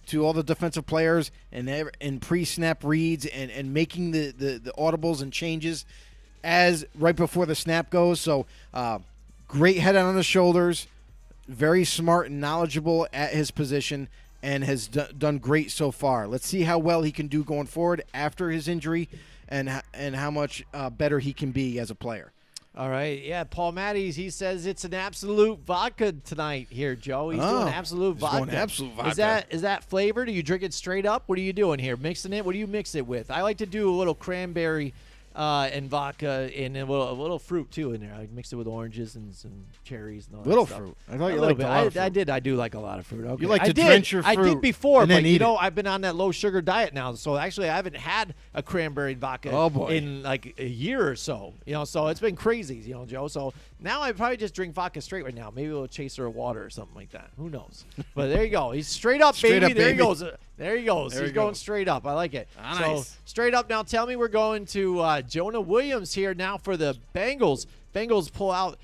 C: to all the defensive players and pre-snap reads and making the audibles and changes as right before the snap goes. So great head on his shoulders, very smart and knowledgeable at his position, and has done great so far. Let's see how well he can do going forward after his injury and how much better he can be as a player.
B: All right, yeah, Paul Matties, he says it's an absolute vodka tonight here, Joe. He's doing absolute
C: he's
B: vodka.
C: going absolute vodka.
B: Is that flavored? Do you drink it straight up? What are you doing here? Mixing it? What do you mix it with? I like to do a little cranberry and vodka and a little fruit too in there. I mix it with oranges and some cherries and all
C: Little
B: that stuff.
C: fruit. I thought you
B: A little
C: liked
B: bit.
C: a lot of fruit.
B: I do like a lot of fruit. Okay.
C: You like
B: I
C: to
B: did.
C: drench your
B: I did
C: fruit
B: before,
C: and then
B: but
C: eat it.
B: I've been on that low sugar diet now, so actually I haven't had a cranberry vodka
C: Oh, boy.
B: in like a year or so. So it's been crazy, Joe. So now I probably just drink vodka straight right now. Maybe a little chaser of water or something like that. Who knows? But there you go. He's straight up,
C: Straight
B: baby.
C: up,
B: There
C: baby.
B: he goes. There he goes.
C: There
B: He's
C: he
B: going
C: goes.
B: straight up. I like it.
C: Ah,
B: so
C: nice.
B: straight up now. Tell me we're going to Jonah Williams here now for the Bengals. Bengals pull out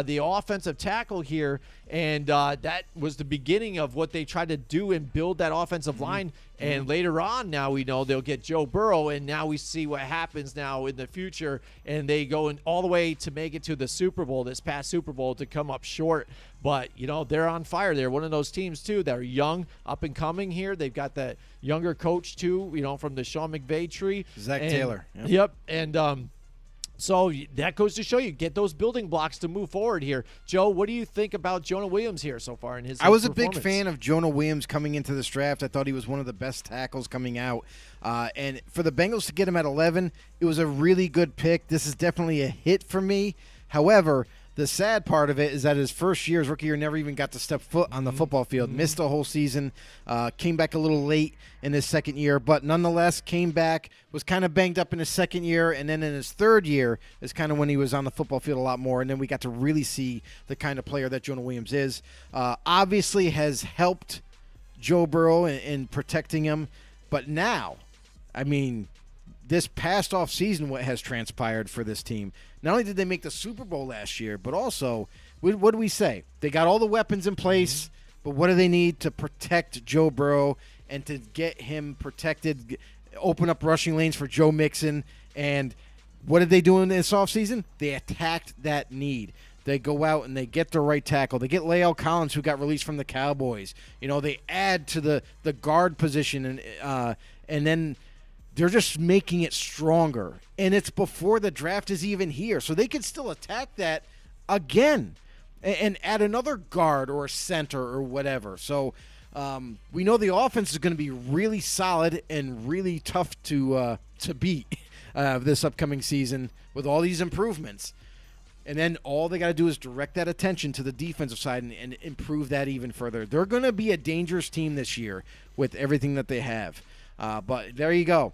B: the offensive tackle here, and that was the beginning of what they tried to do and build that offensive line. And later on, now we know they'll get Joe Burrow, and now we see what happens now in the future. And they go all the way to make it to the Super Bowl, this past Super Bowl, to come up short. But, they're on fire. They're one of those teams, too, that are young, up and coming here. They've got that younger coach, too, from the Sean McVay tree.
C: Zach
B: And-
C: Taylor.
B: Yep. And so that goes to show you, get those building blocks to move forward here. Joe, what do you think about Jonah Williams here so far in his
C: I was a big
B: performance?
C: fan of Jonah Williams coming into this draft. I thought he was one of the best tackles coming out. And for the Bengals to get him at 11, it was a really good pick. This is definitely a hit for me. However, the sad part of it is that his first year, his rookie year, never even got to step foot on the football field. Missed the whole season. Came back a little late in his second year, but nonetheless came back, was kind of banged up in his second year, and then in his third year is kind of when he was on the football field a lot more, and then we got to really see the kind of player that Jonah Williams is. Obviously has helped Joe Burrow and protecting him. But now, I mean, this past offseason, what has transpired for this team, not only did they make the Super Bowl last year, but also, what do we say? They got all the weapons in place, but what do they need to protect Joe Burrow and to get him protected, open up rushing lanes for Joe Mixon? And what did they do in this offseason? They attacked that need. They go out and they get the right tackle. They get La'el Collins, who got released from the Cowboys. You know, they add to the guard position, and then they're just making it stronger. And it's before the draft is even here. So they can still attack that again and add another guard or a center or whatever. So we know the offense is going to be really solid and really tough to beat this upcoming season with all these improvements. And then all they got to do is direct that attention to the defensive side and improve that even further. They're going to be a dangerous team this year with everything that they have. But there you go.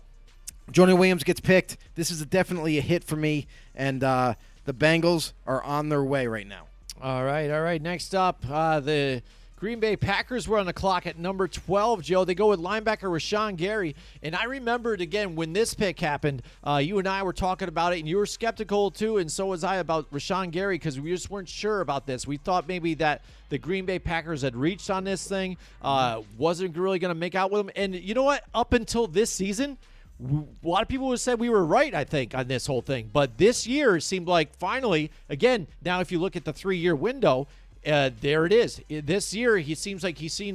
C: Jonah Williams gets picked. This is definitely a hit for me, and the Bengals are on their way right now.
B: All right. Next up, the Green Bay Packers were on the clock at number 12, Joe. They go with linebacker Rashawn Gary. And I remembered, again, when this pick happened, you and I were talking about it, and you were skeptical, too, and so was I about Rashawn Gary because we just weren't sure about this. We thought maybe that the Green Bay Packers had reached on this thing, wasn't really going to make out with him. And you know what? Up until this season, a lot of people have said we were right, I think, on this whole thing. But this year it seemed like finally, again, now if you look at the 3-year window, there it is. This year, he seemed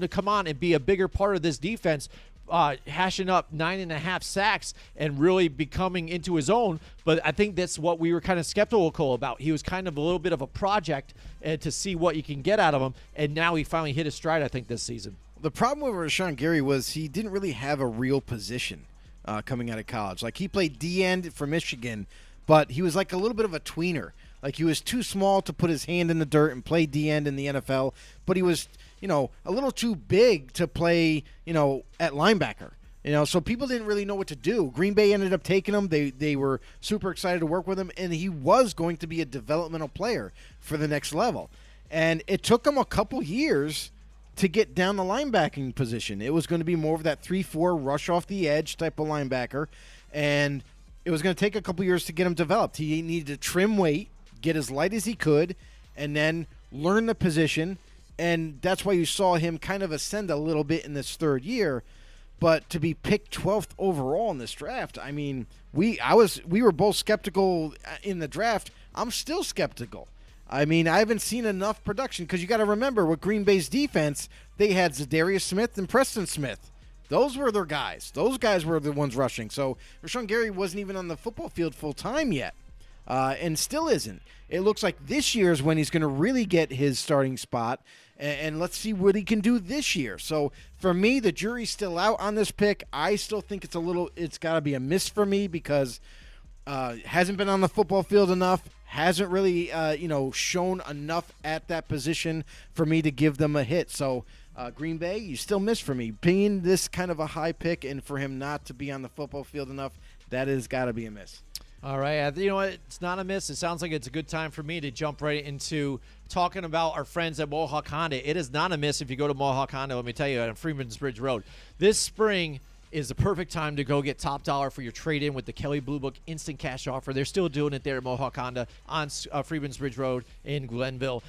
B: to come on and be a bigger part of this defense, hashing up 9.5 sacks and really becoming into his own. But I think that's what we were kind of skeptical about. He was kind of a little bit of a project to see what you can get out of him, and now he finally hit his stride, I think, this season.
C: The problem with Rashawn Gary was he didn't really have a real position coming out of college. Like, he played D-end for Michigan, but he was like a little bit of a tweener. Like, he was too small to put his hand in the dirt and play D-end in the NFL, but he was, a little too big to play, at linebacker. So people didn't really know what to do. Green Bay ended up taking him. They were super excited to work with him, and he was going to be a developmental player for the next level. And it took him a couple years to get down the linebacking position. It was going to be more of that 3-4 rush off the edge type of linebacker, and it was going to take a couple years to get him developed. He needed to trim weight, get as light as he could, and then learn the position, and that's why you saw him kind of ascend a little bit in this third year. But to be picked 12th overall in this draft, I mean, we were both skeptical in the draft. I'm still skeptical. I mean, I haven't seen enough production because you got to remember with Green Bay's defense, they had Zadarius Smith and Preston Smith. Those were their guys. Those guys were the ones rushing. So Rashawn Gary wasn't even on the football field full time yet. And still isn't. It looks like this year is when he's going to really get his starting spot, and let's see what he can do this year. So for me, the jury's still out on this pick. I still think it's got to be a miss for me because hasn't been on the football field enough, hasn't really shown enough at that position for me to give them a hit. So Green Bay, you still miss for me. Being this kind of a high pick and for him not to be on the football field enough, that has got to be a miss.
B: All right. You know what? It's not a miss. It sounds like it's a good time for me to jump right into talking about our friends at Mohawk Honda. It is not a miss if you go to Mohawk Honda, let me tell you, on Freeman's Bridge Road. This spring is the perfect time to go get top dollar for your trade-in with the Kelley Blue Book Instant Cash Offer. They're still doing it there at Mohawk Honda on Freeman's Bridge Road in Glenville.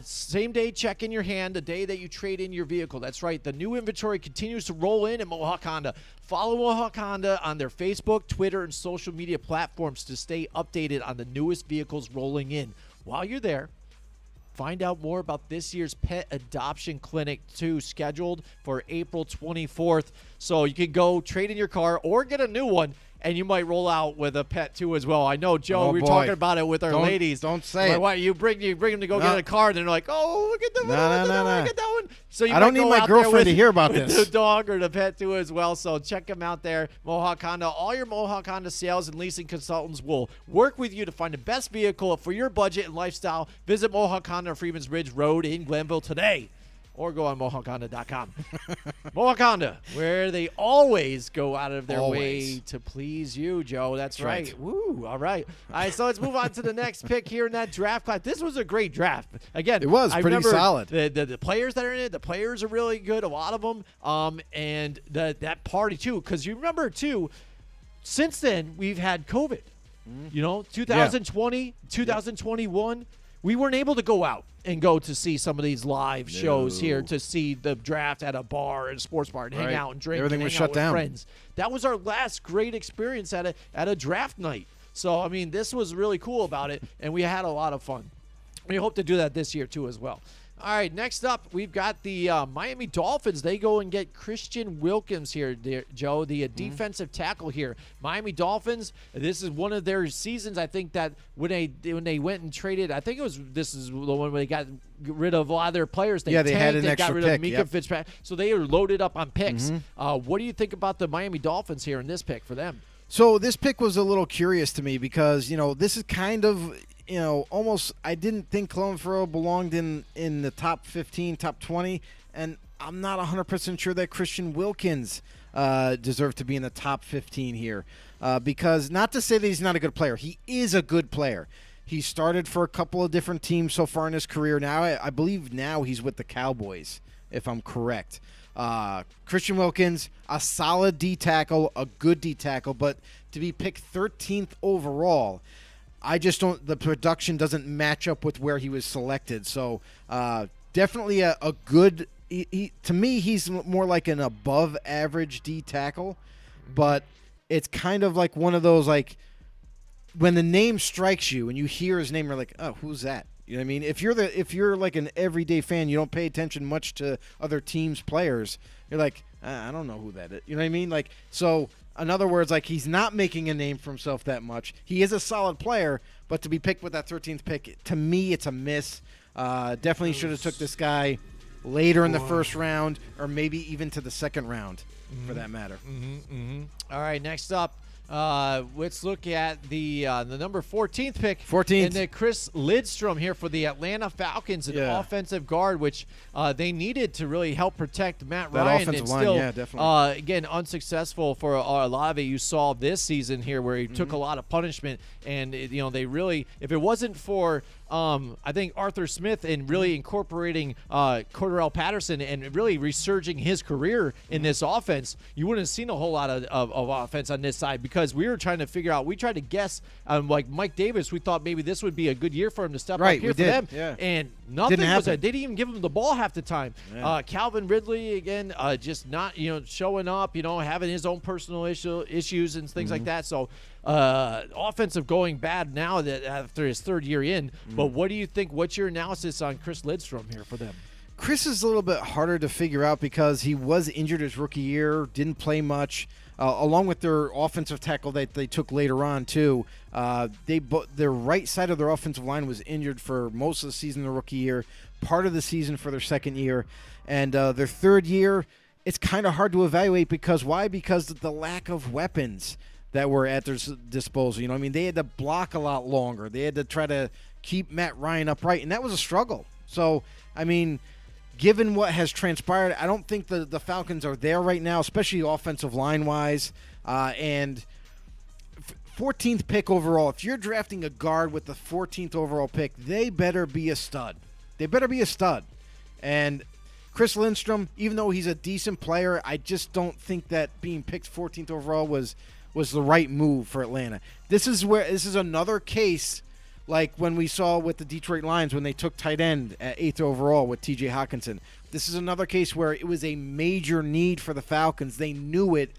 B: Same day check in your hand the day that you trade in your vehicle. That's right. The new inventory continues to roll in at Mohawk Honda. Follow Mohawk Honda on their Facebook, Twitter, and social media platforms to stay updated on the newest vehicles rolling in. While you're there, find out more about this year's pet adoption clinic, too, scheduled for April 24th. So you can go trade in your car or get a new one, and you might roll out with a pet, too, as well. I know, Joe, we were talking about it with our ladies.
C: Don't say it.
B: Why, you bring them to go get a car, and they're like, oh, look at that one. Look at that one. So
C: I don't need my girlfriend to hear about this.
B: The dog or the pet, too, as well. So check them out there, Mohawk Honda. All your Mohawk Honda sales and leasing consultants will work with you to find the best vehicle for your budget and lifestyle. Visit Mohawk Honda on Freeman's Bridge Road in Glenville today. or go on MohawkHonda.com. Mohawk Honda, where they always go out of their way to please you, Joe. That's right. Woo, all right. All right, so let's move on to the next pick here in that draft class. This was a great draft. Again,
C: it was pretty solid.
B: The players that are in it, the players are really good, a lot of them, and that party, too, because you remember, too, since then, we've had COVID. 2020, 2021, we weren't able to go out and go to see some of these live shows here, to see the draft at a bar and sports bar and hang out and drink.
C: Everything
B: and
C: was
B: hang
C: shut
B: out
C: down.
B: with friends. That was our last great experience at a draft night. So, I mean, this was really cool about it, and we had a lot of fun. We hope to do that this year, too, as well. All right, next up, we've got the Miami Dolphins. They go and get Christian Wilkins here, Joe, the defensive tackle here. Miami Dolphins, this is one of their seasons, I think, that when they went and traded, I think this is the one where they got rid of a lot of their players. They
C: had an
B: got
C: extra
B: rid
C: pick.
B: of Mika Fitzpatrick. So they are loaded up on picks. What do you think about the Miami Dolphins here in this pick for them?
C: So this pick was a little curious to me because, this is kind of – almost I didn't think Clelin Ferrell belonged in the top 15, top 20, and I'm not 100% sure that Christian Wilkins deserved to be in the top 15 here because not to say that he's not a good player. He is a good player. He started for a couple of different teams so far in his career. Now I believe now he's with the Cowboys, if I'm correct. Christian Wilkins, a solid D tackle, a good D tackle, but to be picked 13th overall, I just don't. The production doesn't match up with where he was selected. So definitely a good. To me, he's more like an above average D tackle, but it's kind of like one of those like when the name strikes you and you hear his name, you're like, oh, who's that? You know what I mean? If you're like an everyday fan, you don't pay attention much to other teams' players. You're like, I don't know who that is. You know what I mean? Like so. In other words, like he's not making a name for himself that much. He is a solid player, but to be picked with that 13th pick, to me, it's a miss. Definitely should have took this guy later in the first round, or maybe even to the second round, for that matter.
B: All right, next up, let's look at the number 14th pick.
C: 14th.
B: And then Chris Lidstrom here for the Atlanta Falcons, an offensive guard, which they needed to really help protect Matt
C: That
B: Ryan.
C: offensive
B: and
C: line,
B: still,
C: yeah, definitely.
B: Again, unsuccessful for a lot of it. You saw this season here where he took a lot of punishment, and they really, if it wasn't for I think Arthur Smith and really incorporating Cordarrelle Patterson and really resurging his career in this offense, you wouldn't have seen a whole lot of offense on this side because we were trying to figure out. We tried to guess like Mike Davis. We thought maybe this would be a good year for him to step up here for them, and nothing was. They didn't even give him the ball half the time. Yeah. Calvin Ridley again, just not showing up. Having his own personal issues and things like that. So. Offensive going bad now that after his third year in. But what do you think? What's your analysis on Chris Lidstrom here for them?
C: Chris is a little bit harder to figure out because he was injured his rookie year, didn't play much, along with their offensive tackle that they took later on too. Their right side of their offensive line was injured for most of the season their rookie year, part of the season for their second year, and their third year, it's kind of hard to evaluate because why? Because of the lack of weapons that were at their disposal. They had to block a lot longer. They had to try to keep Matt Ryan upright, and that was a struggle. So, given what has transpired, I don't think the Falcons are there right now, especially offensive line-wise. And 14th pick overall, if you're drafting a guard with the 14th overall pick, they better be a stud. They better be a stud. And Chris Lidstrom, even though he's a decent player, I just don't think that being picked 14th overall was the right move for Atlanta. This is another case like when we saw with the Detroit Lions when they took tight end at 8th overall with TJ Hawkinson. This is another case where it was a major need for the Falcons. They knew it,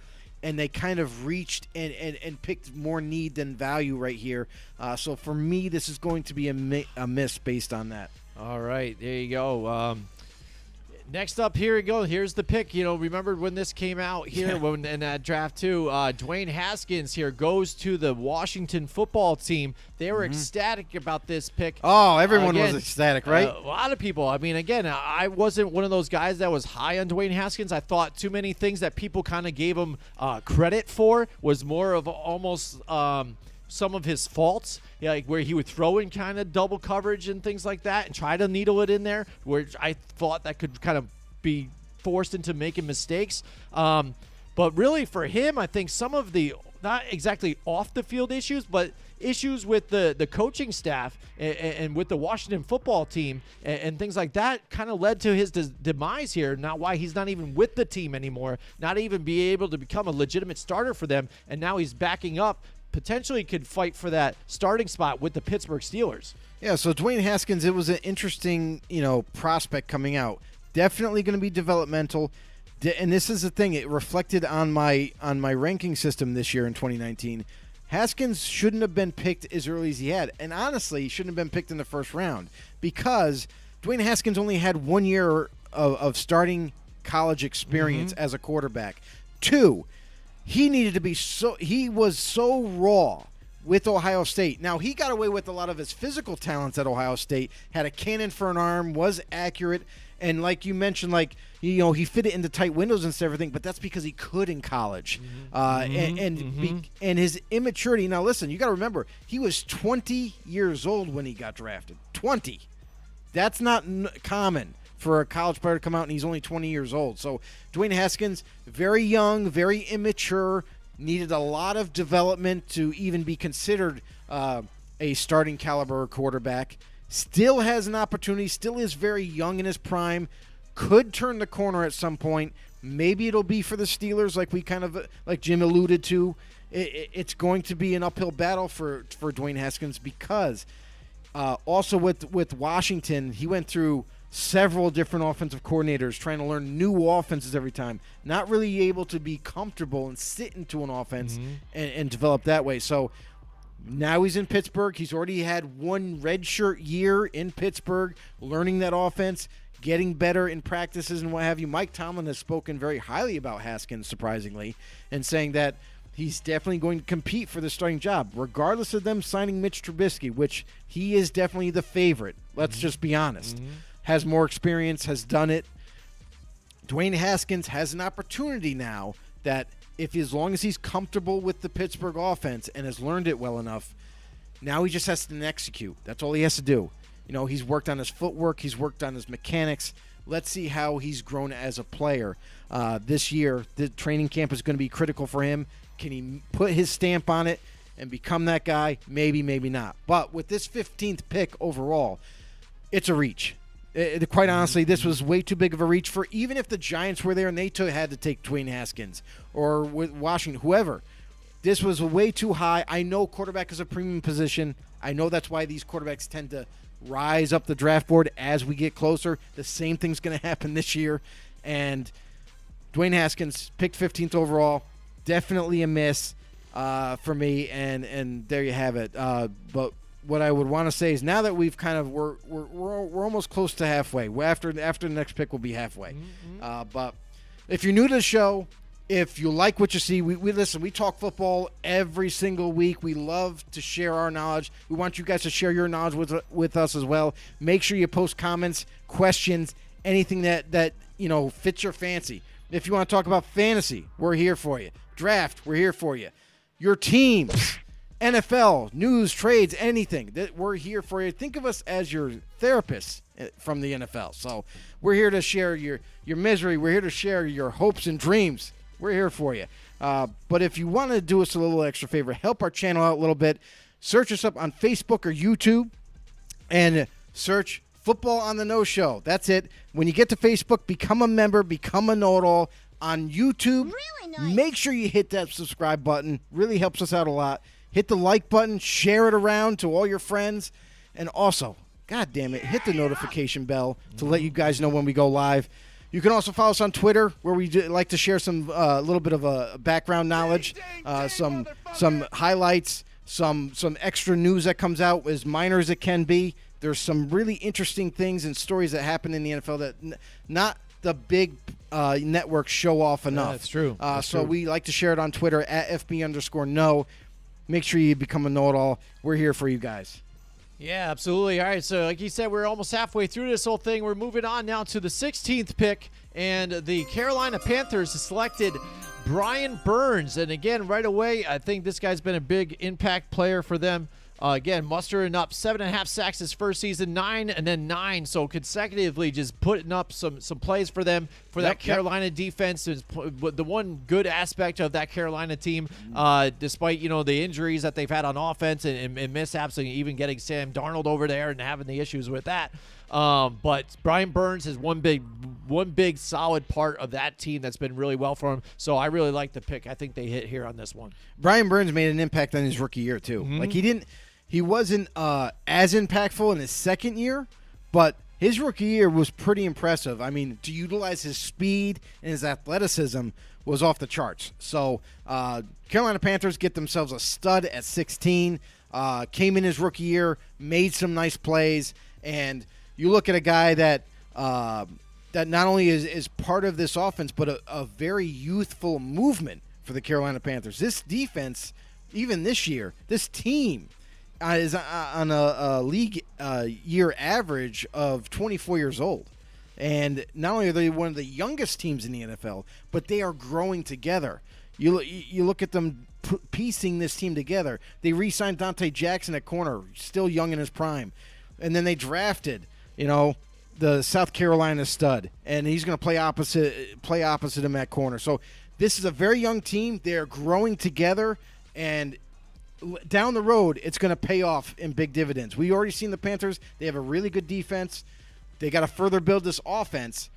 C: and they kind of reached and picked more need than value right here. So for me, this is going to be a miss based on that.
B: All right, there you go. Next up, here we go. Here's the pick. Remember when this came out here when in that draft too? Dwayne Haskins here goes to the Washington football team. They were ecstatic about this pick.
C: Oh, everyone was ecstatic, right?
B: A lot of people. I wasn't one of those guys that was high on Dwayne Haskins. I thought too many things that people kind of gave him credit for was more of almost some of his faults, like where he would throw in kind of double coverage and things like that and try to needle it in there, where I thought that could kind of be forced into making mistakes. But really for him, I think some of the, not exactly off the field issues, but issues with the coaching staff and with the Washington football team and things like that kind of led to his demise here. Now why he's not even with the team anymore, not even be able to become a legitimate starter for them, and now he's backing up, potentially could fight for that starting spot with the Pittsburgh Steelers.
C: Yeah, so Dwayne Haskins, it was an interesting, prospect coming out. Definitely going to be developmental. And this is the thing, it reflected on my ranking system this year in 2019. Haskins shouldn't have been picked as early as he had. And honestly, he shouldn't have been picked in the first round because Dwayne Haskins only had 1 year of starting college experience as a quarterback. 2, he was so raw with Ohio State. Now, he got away with a lot of his physical talents at Ohio State, had a cannon for an arm, was accurate, and like you mentioned, he fit it into tight windows and everything, but that's because he could in college. And his immaturity. Now, listen, you got to remember, he was 20 years old when he got drafted. 20. That's not common for a college player to come out, and he's only 20 years old. So Dwayne Haskins, very young, very immature, needed a lot of development to even be considered a starting caliber quarterback. Still has an opportunity, still is very young in his prime, could turn the corner at some point. Maybe it'll be for the Steelers, like Jim alluded to. It's going to be an uphill battle for Dwayne Haskins because also with Washington, he went through several different offensive coordinators trying to learn new offenses every time, not really able to be comfortable and sit into an offense and develop that way. So now he's in Pittsburgh. He's already had one redshirt year in Pittsburgh, learning that offense, getting better in practices and what have you. Mike Tomlin has spoken very highly about Haskins, surprisingly, and saying that he's definitely going to compete for the starting job, regardless of them signing Mitch Trubisky, which he is definitely the favorite. Let's just be honest. Has more experience, has done it. Dwayne Haskins has an opportunity now that as long as he's comfortable with the Pittsburgh offense and has learned it well enough, now he just has to execute. That's all he has to do. He's worked on his footwork. He's worked on his mechanics. Let's see how he's grown as a player this year. The training camp is going to be critical for him. Can he put his stamp on it and become that guy? Maybe, maybe not. But with this 15th pick overall, it's a reach. Quite honestly, this was way too big of a reach for even if the Giants were there and they had to take Dwayne Haskins or with Washington, whoever. This was way too high. I know quarterback is a premium position. I know that's why these quarterbacks tend to rise up the draft board as we get closer. The same thing's going to happen this year. And Dwayne Haskins picked 15th overall. Definitely a miss for me. And there you have it. But what I would want to say is now that we've kind of we're almost close to halfway. After the next pick, we'll be halfway. But if you're new to the show, if you like what you see, we listen. We talk football every single week. We love to share our knowledge. We want you guys to share your knowledge with us as well. Make sure you post comments, questions, anything that fits your fancy. If you want to talk about fantasy, we're here for you. Draft, we're here for you. Your teams. NFL, news, trades, anything that we're here for you. Think of us as your therapists from the NFL. So we're here to share your misery. We're here to share your hopes and dreams. We're here for you. But if you want to do us a little extra favor, help our channel out a little bit, search us up on Facebook or YouTube and search Football on the No Show. That's it. When you get to Facebook, become a member, become a know-it-all. On YouTube, really nice. Make sure you hit that subscribe button. Really helps us out a lot. Hit the like button, share it around to all your friends, and also, God damn it, hit the notification bell to let you guys know when we go live. You can also follow us on Twitter, where we like to share some little bit of a background knowledge, some highlights, some extra news that comes out, as minor as it can be. There's some really interesting things and stories that happen in the NFL that not the big networks show off enough.
B: Yeah, that's true.
C: So we like to share it on Twitter at FB_know. Make sure you become a know-it-all. We're here for you guys.
B: Yeah, absolutely. All right, so like you said, we're almost halfway through this whole thing. We're moving on now to the 16th pick, and the Carolina Panthers selected Brian Burns. And again, right away, I think this guy's been a big impact player for them. Again, mustering up 7.5 sacks his first season, 9 and then 9. So consecutively just putting up some plays for them, for that Carolina defense. Is the one good aspect of that Carolina team, despite, the injuries that they've had on offense and mishaps, and even getting Sam Darnold over there and having the issues with that. But Brian Burns is one big solid part of that team that's been really well for him. So I really like the pick. I think they hit here on this one.
C: Brian Burns made an impact on his rookie year too. Like he wasn't as impactful in his second year, but his rookie year was pretty impressive. I mean, to utilize his speed and his athleticism was off the charts. So Carolina Panthers get themselves a stud at 16, came in his rookie year, made some nice plays, and you look at a guy that not only is part of this offense, but a very youthful movement for the Carolina Panthers. This defense, even this year, this team is on a league year average of 24 years old. And not only are they one of the youngest teams in the NFL, but they are growing together. You look at them piecing this team together. They re-signed Dante Jackson at corner, still young in his prime. And then they drafted, the South Carolina stud, and he's going to play opposite him at corner. So this is a very young team. They're growing together, and down the road, it's going to pay off in big dividends. We already seen the Panthers. They have a really good defense. They got to further build this offense,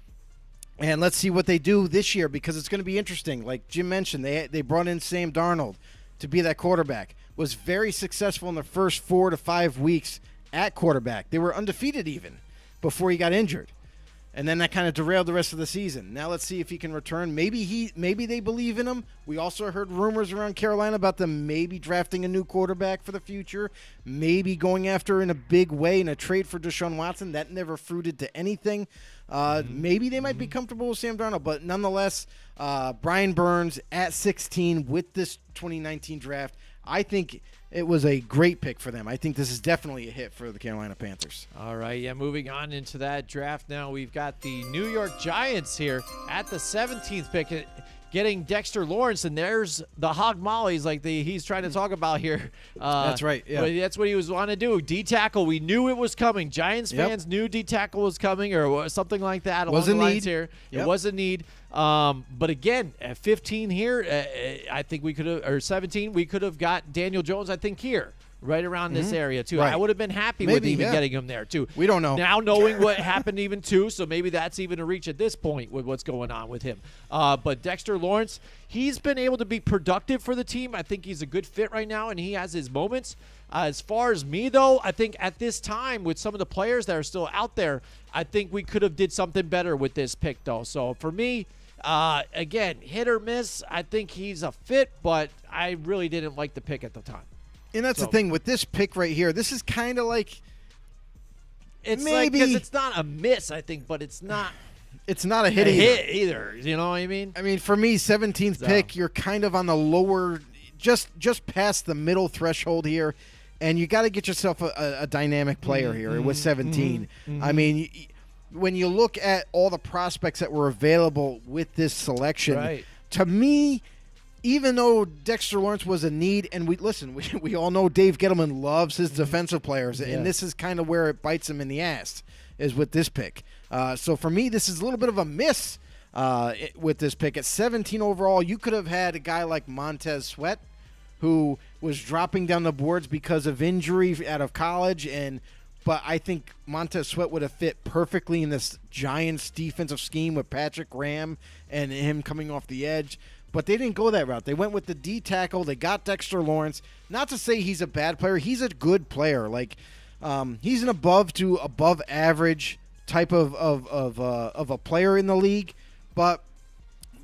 C: and let's see what they do this year, because it's going to be interesting. Like Jim mentioned, they brought in Sam Darnold to be that quarterback. Was very successful in the first 4 to 5 weeks at quarterback. They were undefeated even before he got injured. And then that kind of derailed the rest of the season. Now let's see if he can return. Maybe they believe in him. We also heard rumors around Carolina about them maybe drafting a new quarterback for the future, maybe going after in a big way in a trade for Deshaun Watson. That never fruited to anything. Maybe they might be comfortable with Sam Darnold, but nonetheless, Brian Burns at 16 with this 2019 draft, I think it was a great pick for them. I think this is definitely a hit for the Carolina Panthers.
B: All right, moving on into that draft now. We've got the New York Giants here at the 17th pick, getting Dexter Lawrence, and there's the hog mollies like he's trying to talk about here.
C: That's right, yeah.
B: But that's what he was wanting to do. D-tackle, we knew it was coming. Giants fans knew D-tackle was coming, or something like that along the lines here. It was a need. But again, at 15 here, I think we could have, or 17, we could have got Daniel Jones, I think, here. Right around this area, too.
C: Right.
B: I would have been happy with even getting him there, too.
C: We don't know.
B: Now knowing what happened even, too, so maybe that's even a reach at this point with what's going on with him. But Dexter Lawrence, he's been able to be productive for the team. I think he's a good fit right now, and he has his moments. As far as me, though, I think at this time, with some of the players that are still out there, I think we could have did something better with this pick, though. So for me, again, hit or miss, I think he's a fit, but I really didn't like the pick at the time.
C: And that's the thing with this pick right here. This is kind of like
B: it's
C: maybe
B: because it's not a miss, I think, but it's not
C: a hit
B: either. You know what I mean?
C: I mean, for me, 17th pick, you're kind of on the lower, just past the middle threshold here, and you got to get yourself a dynamic player here with 17. I mean, when you look at all the prospects that were available with this selection, to me, even though Dexter Lawrence was a need, and we all know Dave Gettleman loves his defensive players, and this is kind of where it bites him in the ass, is with this pick. So for me, this is a little bit of a miss with this pick. At 17 overall, you could have had a guy like Montez Sweat, who was dropping down the boards because of injury out of college, but I think Montez Sweat would have fit perfectly in this Giants defensive scheme with Patrick Graham and him coming off the edge. But they didn't go that route. They went with the D tackle. They got Dexter Lawrence. Not to say he's a bad player. He's a good player. Like he's an above average type of a player in the league. But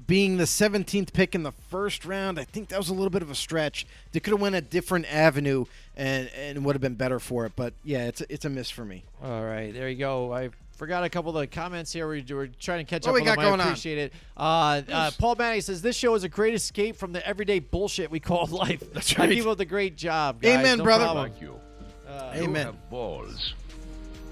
C: being the 17th pick in the first round, I think that was a little bit of a stretch. They could have went a different avenue and would have been better for it. But yeah, it's a miss for me.
B: All right, there you go. I forgot a couple of the comments here. We're trying to catch up
C: What
B: with them.
C: going
B: I appreciate it. Paul Manning says, this show is a great escape from the everyday bullshit we call life.
C: That's right.
B: Keep up the great job, guys.
C: Amen,
B: no
C: brother.
B: problem.
E: Thank you.
C: Amen.
E: You have balls.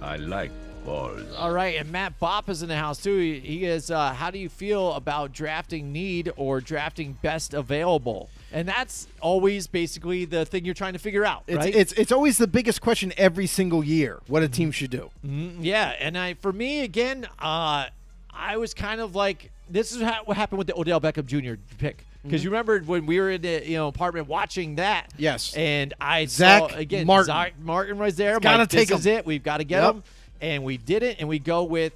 E: I like
A: Buzz.
B: All right, and Matt Bopp is in the house too. He is. How do you feel about drafting need or drafting best available? And that's always basically the thing you're trying to figure out, right?
C: It's always the biggest question every single year, what a team should do.
B: Yeah, and for me again, I was kind of like, this is what happened with the Odell Beckham Jr. pick. Because you remember when we were in the apartment watching that.
C: Yes.
B: And I
C: Zach
B: saw, again,
C: Martin.
B: Zach Martin was there.
C: Gotta take
B: this is
C: him.
B: it. We've got to get him. And we did it, and we go with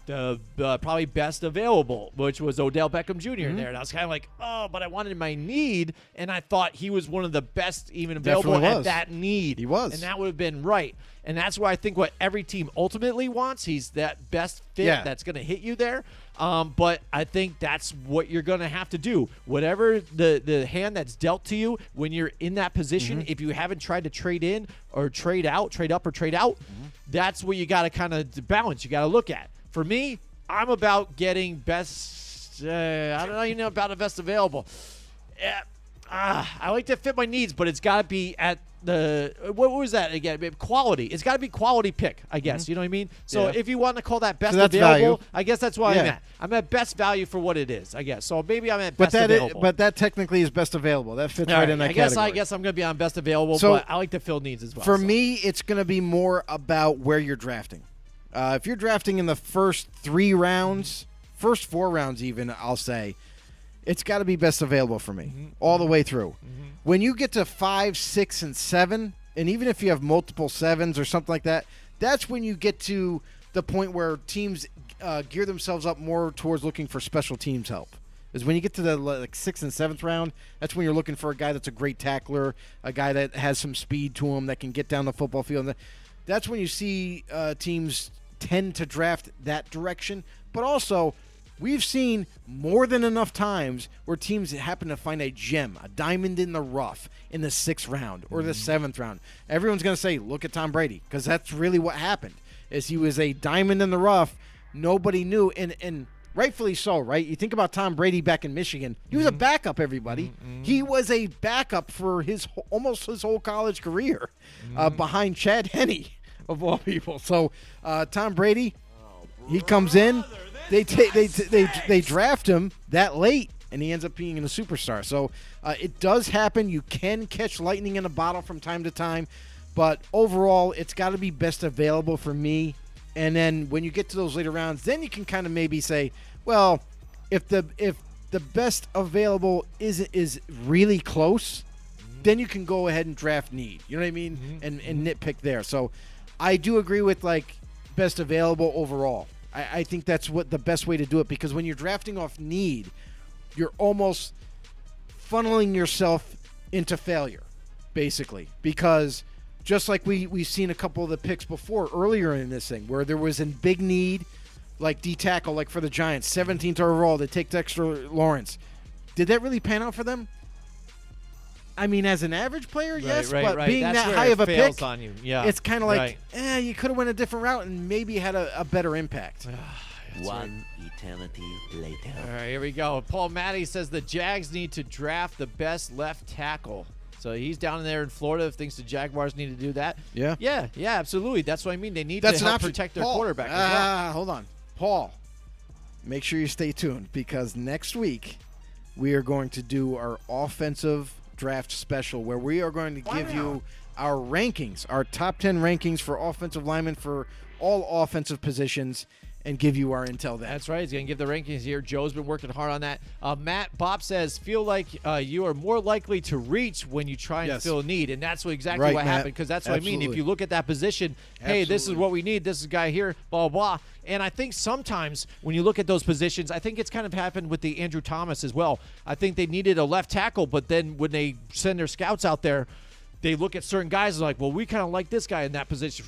B: the probably best available, which was Odell Beckham Jr. in there. And I was kind of like, oh, but I wanted my need, and I thought he was one of the best even available
C: Definitely
B: at
C: was.
B: that need.
C: He was.
B: And that would have been right. And that's why I think what every team ultimately wants. He's that best fit that's going to hit you there. But I think that's what you're going to have to do. Whatever the hand that's dealt to you when you're in that position, if you haven't tried to trade in or trade out, trade up or trade out, that's what you got to kind of balance. You got to look at. For me, I'm about getting best. I don't know, about the best available. I like to fit my needs, but it's got to be at the what was that again? Quality. It's got to be quality pick, I guess. You know what I mean? So if you want to call that best
C: that's
B: available,
C: value.
B: I guess that's why I'm at. I'm at best value for what it is, I guess. So maybe I'm at
C: But
B: best available.
C: but that technically is best available. That fits right in that category.
B: I guess I'm going to be on best available,
C: So,
B: but I like to fill needs as well.
C: For me, it's going to be more about where you're drafting. If you're drafting in the first 3 rounds, first 4 rounds even, I'll say, it's got to be best available for me all the way through. When you get to 5, 6, and 7, and even if you have multiple 7s or something like that, that's when you get to the point where teams gear themselves up more towards looking for special teams help. Is when you get to the 6th and 7th round, that's when you're looking for a guy that's a great tackler, a guy that has some speed to him that can get down the football field. That's when you see teams tend to draft that direction. But also, we've seen more than enough times where teams happen to find a gem, a diamond in the rough in the 6th round or the 7th round. Everyone's going to say, look at Tom Brady, because that's really what happened, is he was a diamond in the rough. Nobody knew, and rightfully so, right? You think about Tom Brady back in Michigan. He was a backup, everybody. He was a backup for almost his whole college career behind Chad Henne, of all people. So Tom Brady, he comes in. They draft him that late, and he ends up being a superstar. So it does happen. You can catch lightning in a bottle from time to time, but overall, it's got to be best available for me. And then when you get to those later rounds, then you can kind of maybe say, well, if the best available is really close, then you can go ahead and draft need. You know what I mean? And nitpick there. So I do agree with best available overall. I think that's what the best way to do it, because when you're drafting off need, you're almost funneling yourself into failure, basically, because just like we've seen a couple of the picks before earlier in this thing where there was a big need, like D-tackle, like for the Giants, 17th overall, they take Dexter Lawrence. Did that really pan out for them? I mean, as an average player, yes, but being
B: That's
C: that
B: where
C: high
B: it
C: of a
B: fails
C: pick,
B: on you. Yeah.
C: it's kind of like, you could have went a different route and maybe had a better impact.
E: One eternity later.
B: All right, here we go. Paul Matty says the Jags need to draft the best left tackle. So he's down there in Florida. Thinks the Jaguars need to do that.
C: Yeah.
B: Yeah, absolutely. That's what I mean. They need
C: That's
B: to
C: an
B: help
C: option.
B: protect their
C: Paul,
B: quarterback as well.
C: Hold on. Paul, make sure you stay tuned, because next week we are going to do our offensive draft special where we are going to give you our rankings, our top 10 rankings for offensive linemen for all offensive positions, and give you our intel then.
B: That's right. He's going to give the rankings here. Joe's been working hard on that. Matt Bob says, feel like you are more likely to reach when you try and fill a need. And that's exactly
C: Right,
B: what
C: Matt.
B: happened, because that's what I mean. If
C: Absolutely.
B: you look at that position, hey, this is
C: Absolutely.
B: what we need. This is a guy here, blah, blah, blah. And I think sometimes when you look at those positions, I think it's kind of happened with the Andrew Thomas as well. I think they needed a left tackle, but then when they send their scouts out there, they look at certain guys and like, well, we kind of like this guy in that position,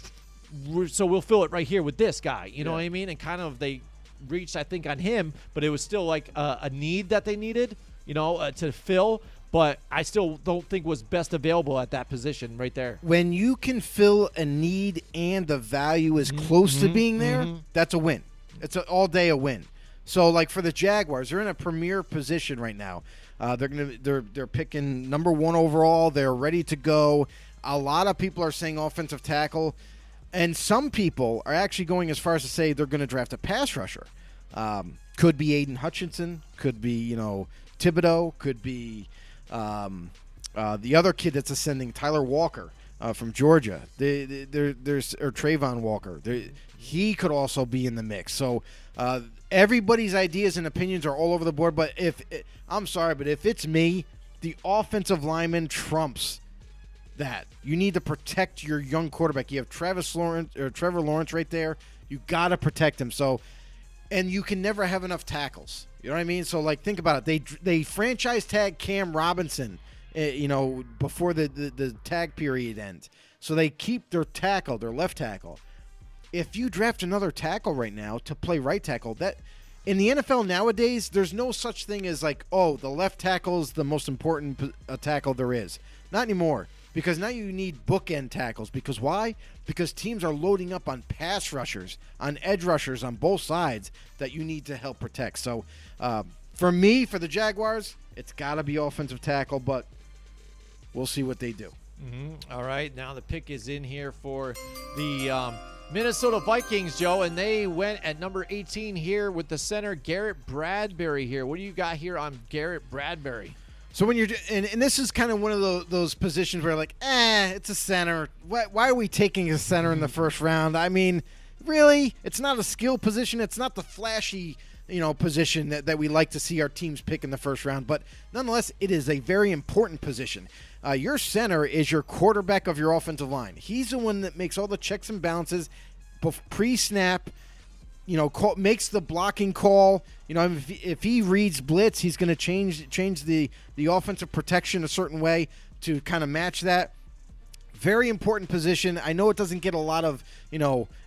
B: so we'll fill it right here with this guy. You know what I mean? And kind of they reached, I think, on him, but it was still like a need that they needed, to fill. But I still don't think was best available at that position right there.
C: When you can fill a need and the value is close to being there, that's a win. It's all day a win. So, like for the Jaguars, they're in a premier position right now. They're picking number 1 overall. They're ready to go. A lot of people are saying offensive tackle. And some people are actually going as far as to say they're going to draft a pass rusher. Could be Aiden Hutchinson. Could be, Thibodeau. Could be the other kid that's ascending, Tyler Walker from Georgia. There's Trayvon Walker. He could also be in the mix. So everybody's ideas and opinions are all over the board. But I'm sorry, but if it's me, the offensive lineman trumps that. You need to protect your young quarterback. You have Trevor Lawrence right there. You got to protect him. So, and you can never have enough tackles. You know what I mean? So, think about it. They franchise tag Cam Robinson, before the tag period ends. So they keep their left tackle. If you draft another tackle right now to play right tackle, that in the NFL nowadays, there's no such thing as the left tackle is the most important tackle there is. Not anymore. Because now you need bookend tackles. Because why? Because teams are loading up on pass rushers, on edge rushers on both sides that you need to help protect. So, for the Jaguars, it's got to be offensive tackle, but we'll see what they do.
B: Mm-hmm. All right, now the pick is in here for the Minnesota Vikings, Joe, and they went at number 18 here with the center, Garrett Bradbury here. What do you got here on Garrett Bradbury?
C: So when you're and this is kind of one of those positions where it's a center. Why are we taking a center in the first round? I mean, really, it's not a skill position. It's not the flashy, position that we like to see our teams pick in the first round. But nonetheless, it is a very important position. Your center is your quarterback of your offensive line. He's the one that makes all the checks and balances pre-snap. Makes the blocking call. If he reads blitz, he's going to change the offensive protection a certain way to kind of match that. Very important position. I know it doesn't get a lot of,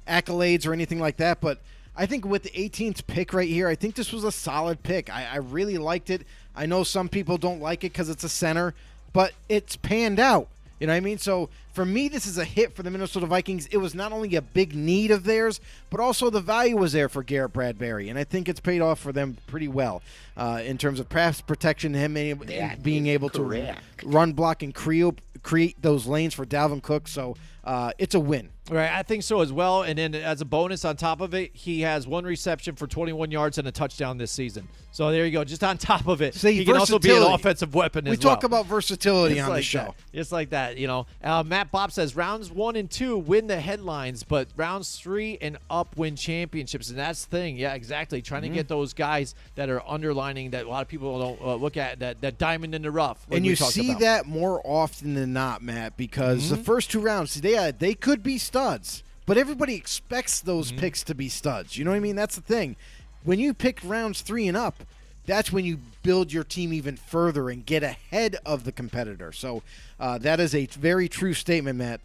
C: accolades or anything like that, but I think with the 18th pick right here, I think this was a solid pick. I really liked it. I know some people don't like it because it's a center, but it's panned out. You know what I mean? So for me, this is a hit for the Minnesota Vikings. It was not only a big need of theirs, but also the value was there for Garrett Bradbury. And I think it's paid off for them pretty well in terms of pass protection, him being able to run, block, and create those lanes for Dalvin Cook. So it's a win.
B: Right, I think so as well. And then as a bonus on top of it, he has one reception for 21 yards and a touchdown this season. So there you go. Just on top of it, he can also be an offensive weapon as well.
C: We talk about versatility on the show.
B: It's like that, Matt Bob says rounds 1 and 2 win the headlines, but rounds 3 and up win championships. And that's the thing. Yeah, exactly. Trying to get those guys that are underlining that a lot of people don't look at, that diamond in the rough.
C: And you see that more often than not, Matt, because the first 2 rounds, they could be studs, but everybody expects those picks to be studs. You know what I mean? That's the thing. When you pick rounds 3 and up, that's when you build your team even further and get ahead of the competitor. So that is a very true statement, Matt.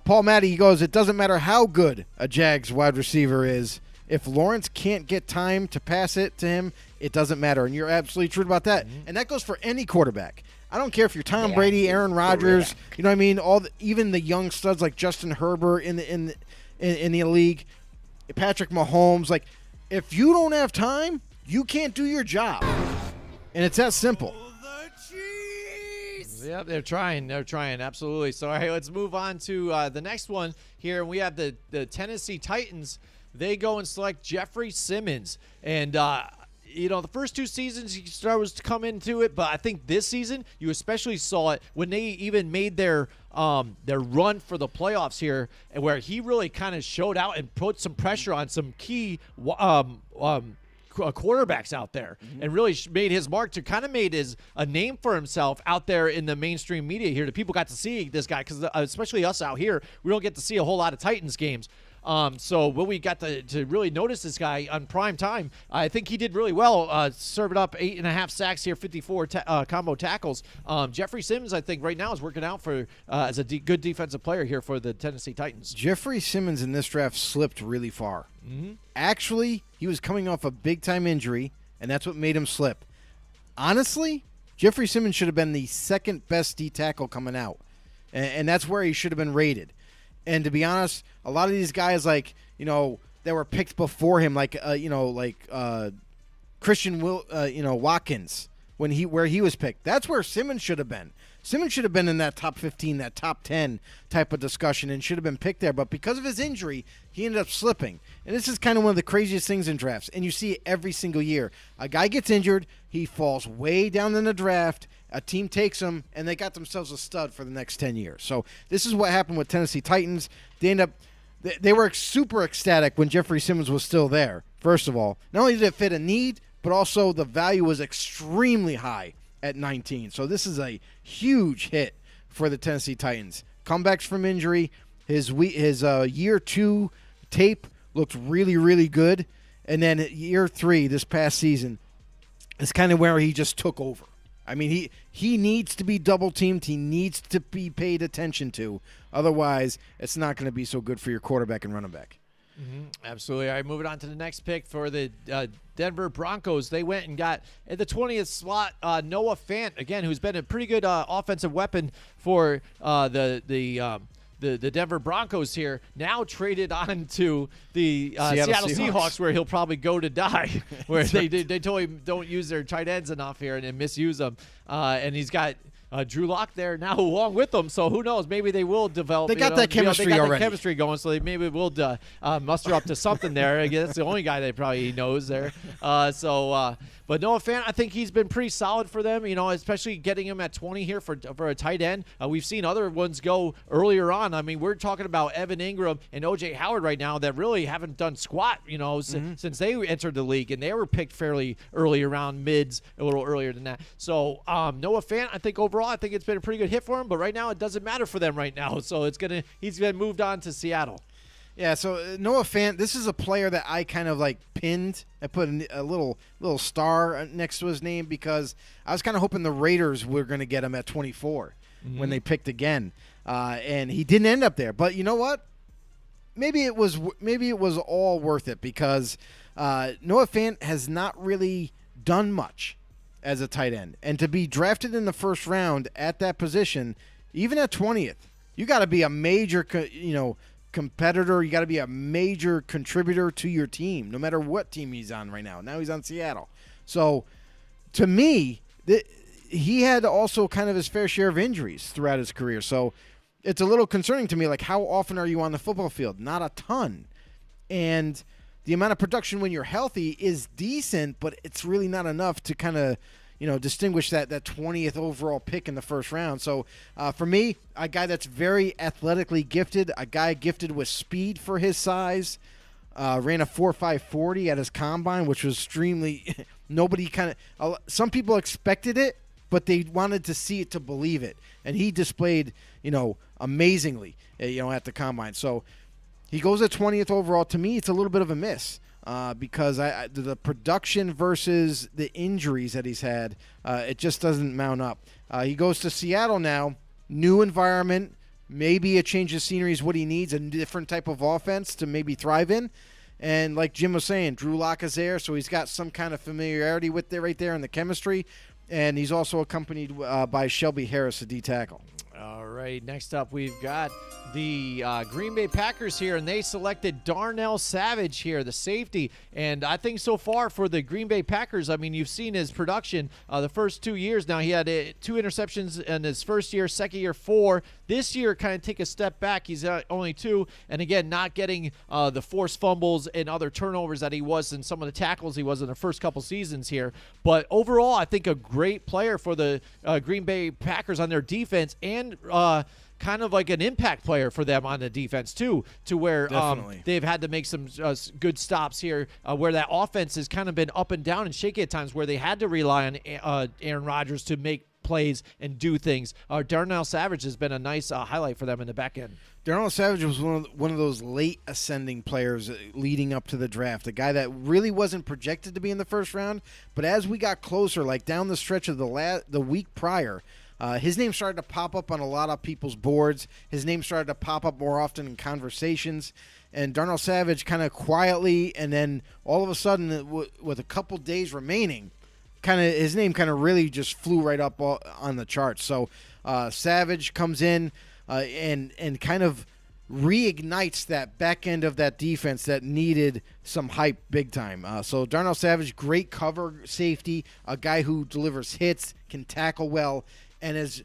C: Paul Matty, he goes, it doesn't matter how good a Jags wide receiver is. If Lawrence can't get time to pass it to him, it doesn't matter. And you're absolutely true about that. And that goes for any quarterback. I don't care if you're Tom Brady, Aaron Rodgers, you know what I mean? Even the young studs like Justin Herbert in the league, Patrick Mahomes. If you don't have time, you can't do your job. And it's that simple.
B: Yeah, they're trying. Absolutely. So, all right, let's move on to the next one here. We have the Tennessee Titans. They go and select Jeffrey Simmons. And, the first 2 seasons, he started to come into it. But I think this season, you especially saw it when they even made their run for the playoffs here, and where he really kind of showed out and put some pressure on some key quarterbacks out there, and really made his mark to kind of made a name for himself out there in the mainstream media here. The people got to see this guy because especially us out here, we don't get to see a whole lot of Titans games. So when we got to really notice this guy on prime time, I think he did really well, serving up 8.5 sacks here, 54 combo tackles. Jeffrey Simmons, I think right now is working out for as a good defensive player here for the Tennessee Titans.
C: Jeffrey Simmons in this draft slipped really far. Actually, he was coming off a big-time injury, and that's what made him slip. Honestly, Jeffrey Simmons should have been the second best D tackle coming out, and that's where he should have been rated. And to be honest, a lot of these guys, that were picked before him, Christian Watkins, where he was picked, that's where Simmons should have been. Simmons should have been in that top 15, that top 10 type of discussion and should have been picked there. But because of his injury, he ended up slipping. And this is kind of one of the craziest things in drafts. And you see it every single year. A guy gets injured, he falls way down in the draft, a team takes him, and they got themselves a stud for the next 10 years. So this is what happened with Tennessee Titans. They were super ecstatic when Jeffrey Simmons was still there, first of all. Not only did it fit a need, but also the value was extremely high at 19. So this is a huge hit for the Tennessee Titans. Comebacks from injury. His year 2 tape looked really, really good. And then year 3, this past season, is kind of where he just took over. I mean, he needs to be double-teamed. He needs to be paid attention to. Otherwise, it's not going to be so good for your quarterback and running back.
B: Mm-hmm. Absolutely. All right, moving on to the next pick for the Denver Broncos. They went and got at the 20th slot Noah Fant, again, who's been a pretty good offensive weapon for the Denver Broncos here, now traded on to the Seattle Seahawks, where he'll probably go to die, where they told him don't use their tight ends enough here and misuse them. And he's got Drew Lock there now along with them, so who knows? Maybe they will develop.
C: They got that chemistry already.
B: That chemistry going, so they maybe will muster up to something there. I guess that's the only guy that probably knows there. But Noah Fant, I think he's been pretty solid for them, especially getting him at 20 here for a tight end. We've seen other ones go earlier on. I mean, we're talking about Evan Ingram and O.J. Howard right now that really haven't done squat, since they entered the league, and they were picked fairly early, around mids, a little earlier than that. So Noah Fant, I think overall, I think it's been a pretty good hit for him, but right now it doesn't matter for them right now. So he's been moved on to Seattle.
C: Yeah, so Noah Fant, this is a player that I kind of pinned. I put a little star next to his name because I was kind of hoping the Raiders were going to get him at 24 when they picked again, and he didn't end up there. But you know what? Maybe it was all worth it because Noah Fant has not really done much as a tight end, and to be drafted in the first round at that position, even at 20th, you got to be a major, competitor. You got to be a major contributor to your team, no matter what team he's on right now. Now he's on Seattle. So, to me, he had also kind of his fair share of injuries throughout his career. So, it's a little concerning to me, how often are you on the football field? Not a ton. And the amount of production when you're healthy is decent, but it's really not enough to kind of distinguish that 20th overall pick in the first round. So for me, a guy that's very athletically gifted, a guy gifted with speed for his size, ran a 4.5 40 at his combine, which was extremely some people expected it, but they wanted to see it to believe it. And he displayed, amazingly, at the combine. So he goes at 20th overall. To me, it's a little bit of a miss. Because the production versus the injuries that he's had, it just doesn't mount up. He goes to Seattle now, new environment, maybe a change of scenery is what he needs, a different type of offense to maybe thrive in. And like Jim was saying, Drew Lock is there, so he's got some kind of familiarity with it right there in the chemistry. And he's also accompanied by Shelby Harris, a D tackle.
B: All right, next up we've got the Green Bay Packers here, and they selected Darnell Savage here, the safety. And I think so far for the Green Bay Packers, I mean, you've seen his production the first 2 years now. He had 2 interceptions in his first year, second year 4. This year kind of take a step back. He's only 2. And again, not getting the forced fumbles and other turnovers that he was in some of the tackles he was in the first couple seasons here. But overall, I think a great player for the Green Bay Packers on their defense, and kind of like an impact player for them on the defense too, to where they've had to make some good stops here, where that offense has kind of been up and down and shaky at times, where they had to rely on Aaron Rodgers to make plays and do things. Darnell Savage has been a nice highlight for them in the back end.
C: Darnell Savage was one of those late ascending players leading up to the draft, a guy that really wasn't projected to be in the first round, but as we got closer, like down the stretch of the week prior, his name started to pop up on a lot of people's boards. His name started to pop up more often in conversations. And Darnell Savage kind of quietly, and then all of a sudden, with a couple days remaining, his name kind of really just flew right up on the charts. So Savage comes in and kind of reignites that back end of that defense that needed some hype big time. So Darnell Savage, great cover safety, a guy who delivers hits, can tackle well, and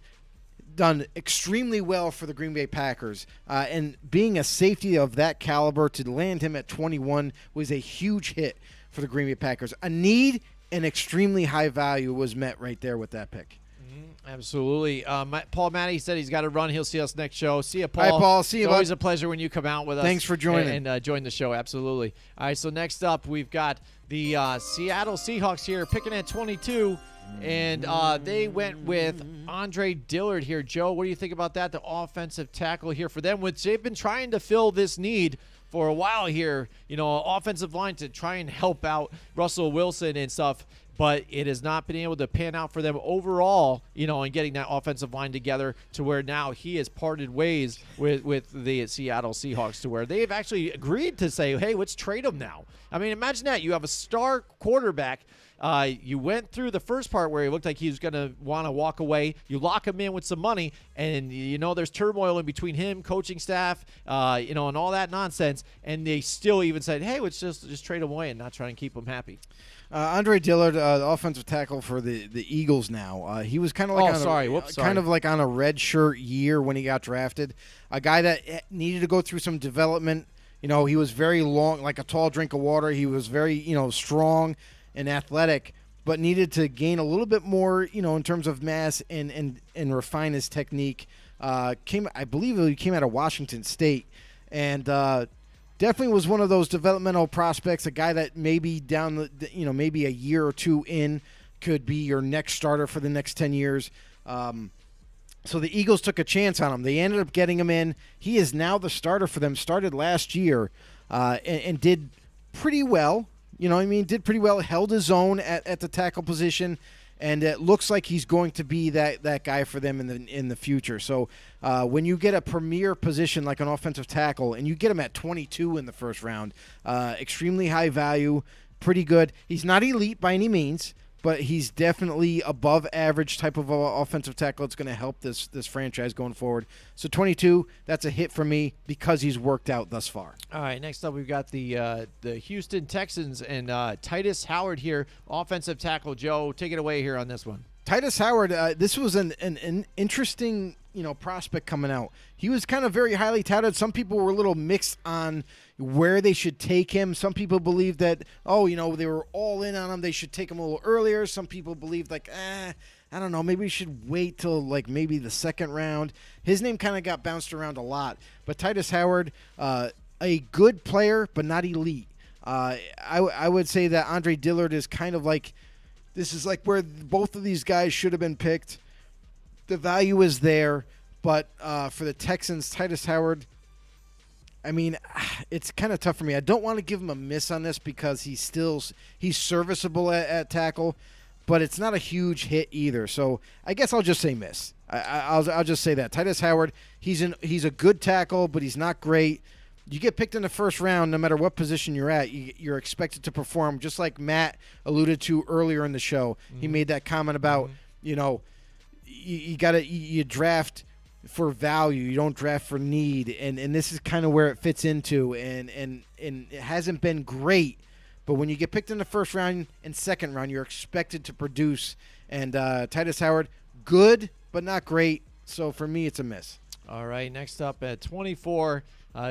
C: done extremely well for the Green Bay Packers. And being a safety of that caliber, to land him at 21 was a huge hit for the Green Bay Packers. A need and extremely high value was met right there with that pick.
B: Absolutely. Paul Matty said he's got to run. He'll see us next show. See you, Paul.
C: Hi, Paul. See you,
B: It's
C: bud.
B: always a pleasure when you come out with us.
C: Thanks for joining.
B: And join the show. Absolutely. All right, so next up, we've got the Seattle Seahawks here picking at 22, and they went with Andre Dillard here. Joe, what do you think about that, the offensive tackle here for them, which they've been trying to fill this need for a while here, offensive line to try and help out Russell Wilson and stuff. But it has not been able to pan out for them overall, in getting that offensive line together to where now he has parted ways with the Seattle Seahawks, to where they've actually agreed to say, hey, let's trade him now. I mean, imagine that. You have a star quarterback. You went through the first part where he looked like he was going to want to walk away. You lock him in with some money, and there's turmoil in between him, coaching staff, and all that nonsense. And they still even said, hey, let's just trade him away and not try and keep him happy.
C: Andre Dillard, offensive tackle for the Eagles now. He was kind of like kind of like on a red shirt year when he got drafted. A guy that needed to go through some development. He was very long, like a tall drink of water. He was very, strong and athletic, but needed to gain a little bit more, in terms of mass and refine his technique. I believe he came out of Washington State, and definitely was one of those developmental prospects, a guy that maybe maybe a year or two in could be your next starter for the next 10 years. So the Eagles took a chance on him. They ended up getting him in. He is now the starter for them, started last year, and did pretty well. Did pretty well, held his own at the tackle position, and it looks like he's going to be that guy for them in the future. So when you get a premier position like an offensive tackle, and you get him at 22 in the first round, extremely high value, pretty good. He's not elite by any means, but he's definitely above average type of offensive tackle. It's going to help this franchise going forward. So 22, that's a hit for me because he's worked out thus far.
B: All right, next up we've got the Houston Texans and Titus Howard here, offensive tackle. Joe, take it away here on this one.
C: Titus Howard, this was an interesting prospect coming out. He was kind of very highly touted. Some people were a little mixed on where they should take him. Some people believe that, they were all in on him. They should take him a little earlier. Some people believed I don't know, maybe we should wait till maybe the second round. His name kind of got bounced around a lot. But Titus Howard, a good player, but not elite. I would say that Andre Dillard is kind of this is where both of these guys should have been picked. The value is there, but for the Texans, Titus Howard, it's kind of tough for me. I don't want to give him a miss on this because he's serviceable at tackle, but it's not a huge hit either. So I guess I'll just say miss. I'll just say that. Titus Howard, he's a good tackle, but he's not great. You get picked in the first round, no matter what position you're at, you're expected to perform, just like Matt alluded to earlier in the show. Mm-hmm. He made that comment about, you draft for value. You don't draft for need. And this is kind of where it fits into. And it hasn't been great. But when you get picked in the first round and second round, you're expected to produce. And Titus Howard, good, but not great. So for me, it's a miss.
B: All right, next up at 24,